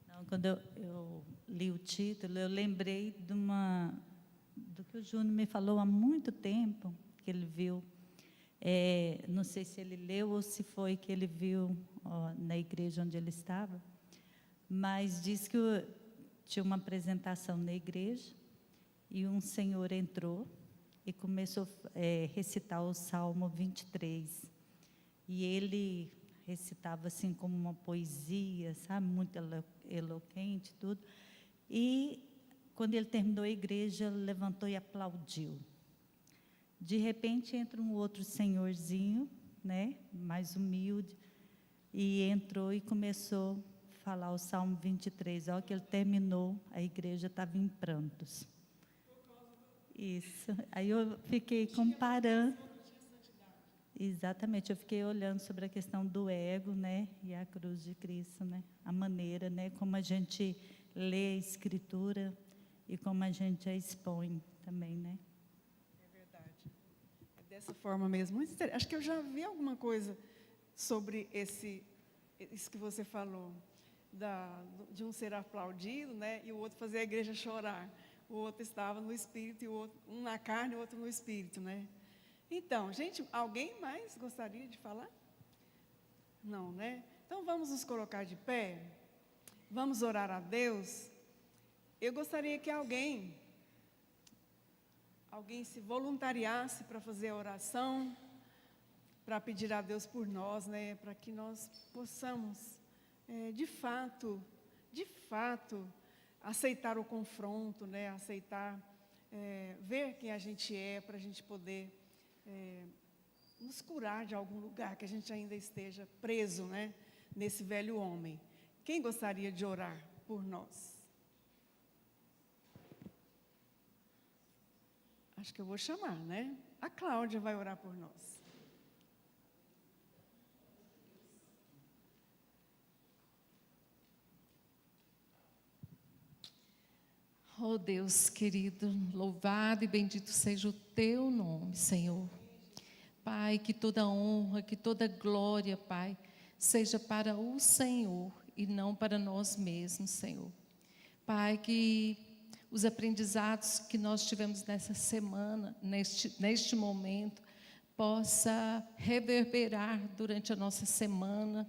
Speaker 4: Não, quando eu li o título, eu lembrei do que o Júnior me falou há muito tempo, que ele viu. Não sei se ele leu ou se foi que ele viu na igreja onde ele estava, mas diz que tinha uma apresentação na igreja e um senhor entrou e começou a recitar o Salmo 23. E ele recitava assim como uma poesia, sabe, muito eloquente, tudo. E quando ele terminou a igreja, levantou e aplaudiu. De repente entra um outro senhorzinho, né, mais humilde, e entrou e começou a falar o Salmo 23. A hora que ele terminou, a igreja estava em prantos. Isso. Aí eu fiquei comparando. Exatamente, eu fiquei olhando sobre a questão do ego, né, e a cruz de Cristo, né, a maneira, né, como a gente lê a Escritura e como a gente a expõe também, né.
Speaker 3: É verdade. É dessa forma mesmo. Muito interessante. Acho que eu já vi alguma coisa sobre isso que você falou, de um ser aplaudido, né, e o outro fazer a igreja chorar. O outro estava no espírito, e o outro, um na carne e o outro no espírito, né? Então, gente, alguém mais gostaria de falar? Não, né? Então, vamos nos colocar de pé. Vamos orar a Deus. Eu gostaria que alguém se voluntariasse para fazer a oração, para pedir a Deus por nós, né? Para que nós possamos, de fato, aceitar o confronto, né? Aceitar, ver quem a gente é, para a gente poder nos curar de algum lugar que a gente ainda esteja preso, né, nesse velho homem. Quem gostaria de orar por nós? Acho que eu vou chamar, né? A Cláudia vai orar por nós.
Speaker 5: Oh Deus querido, louvado e bendito seja o teu nome, Senhor. Pai, que toda honra, que toda glória, Pai, seja para o Senhor e não para nós mesmos, Senhor. Pai, que os aprendizados que nós tivemos nessa semana, neste momento, possa reverberar durante a nossa semana,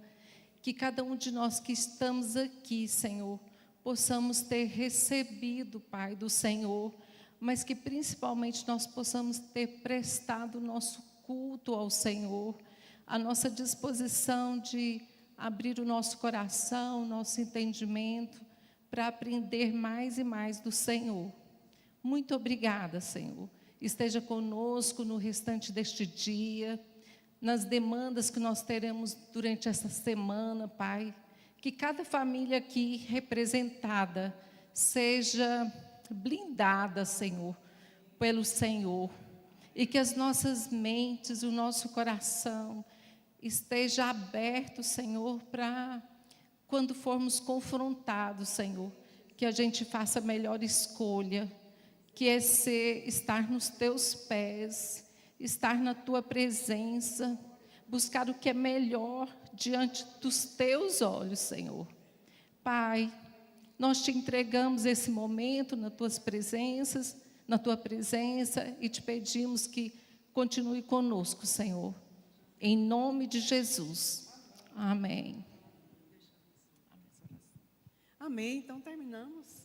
Speaker 5: que cada um de nós que estamos aqui, Senhor, possamos ter recebido, Pai, do Senhor, mas que principalmente nós possamos ter prestado o nosso culto ao Senhor, a nossa disposição de abrir o nosso coração, o nosso entendimento, para aprender mais e mais do Senhor. Muito obrigada, Senhor. Esteja conosco no restante deste dia, nas demandas que nós teremos durante essa semana, Pai. Que cada família aqui representada seja blindada, Senhor, pelo Senhor. E que as nossas mentes, o nosso coração esteja aberto, Senhor, para quando formos confrontados, Senhor, que a gente faça a melhor escolha, que é estar nos teus pés, estar na tua presença, buscar o que é melhor diante dos teus olhos, Senhor. Pai, nós te entregamos esse momento na tua presença e te pedimos que continue conosco, Senhor. Em nome de Jesus. Amém.
Speaker 3: Amém. Então, terminamos.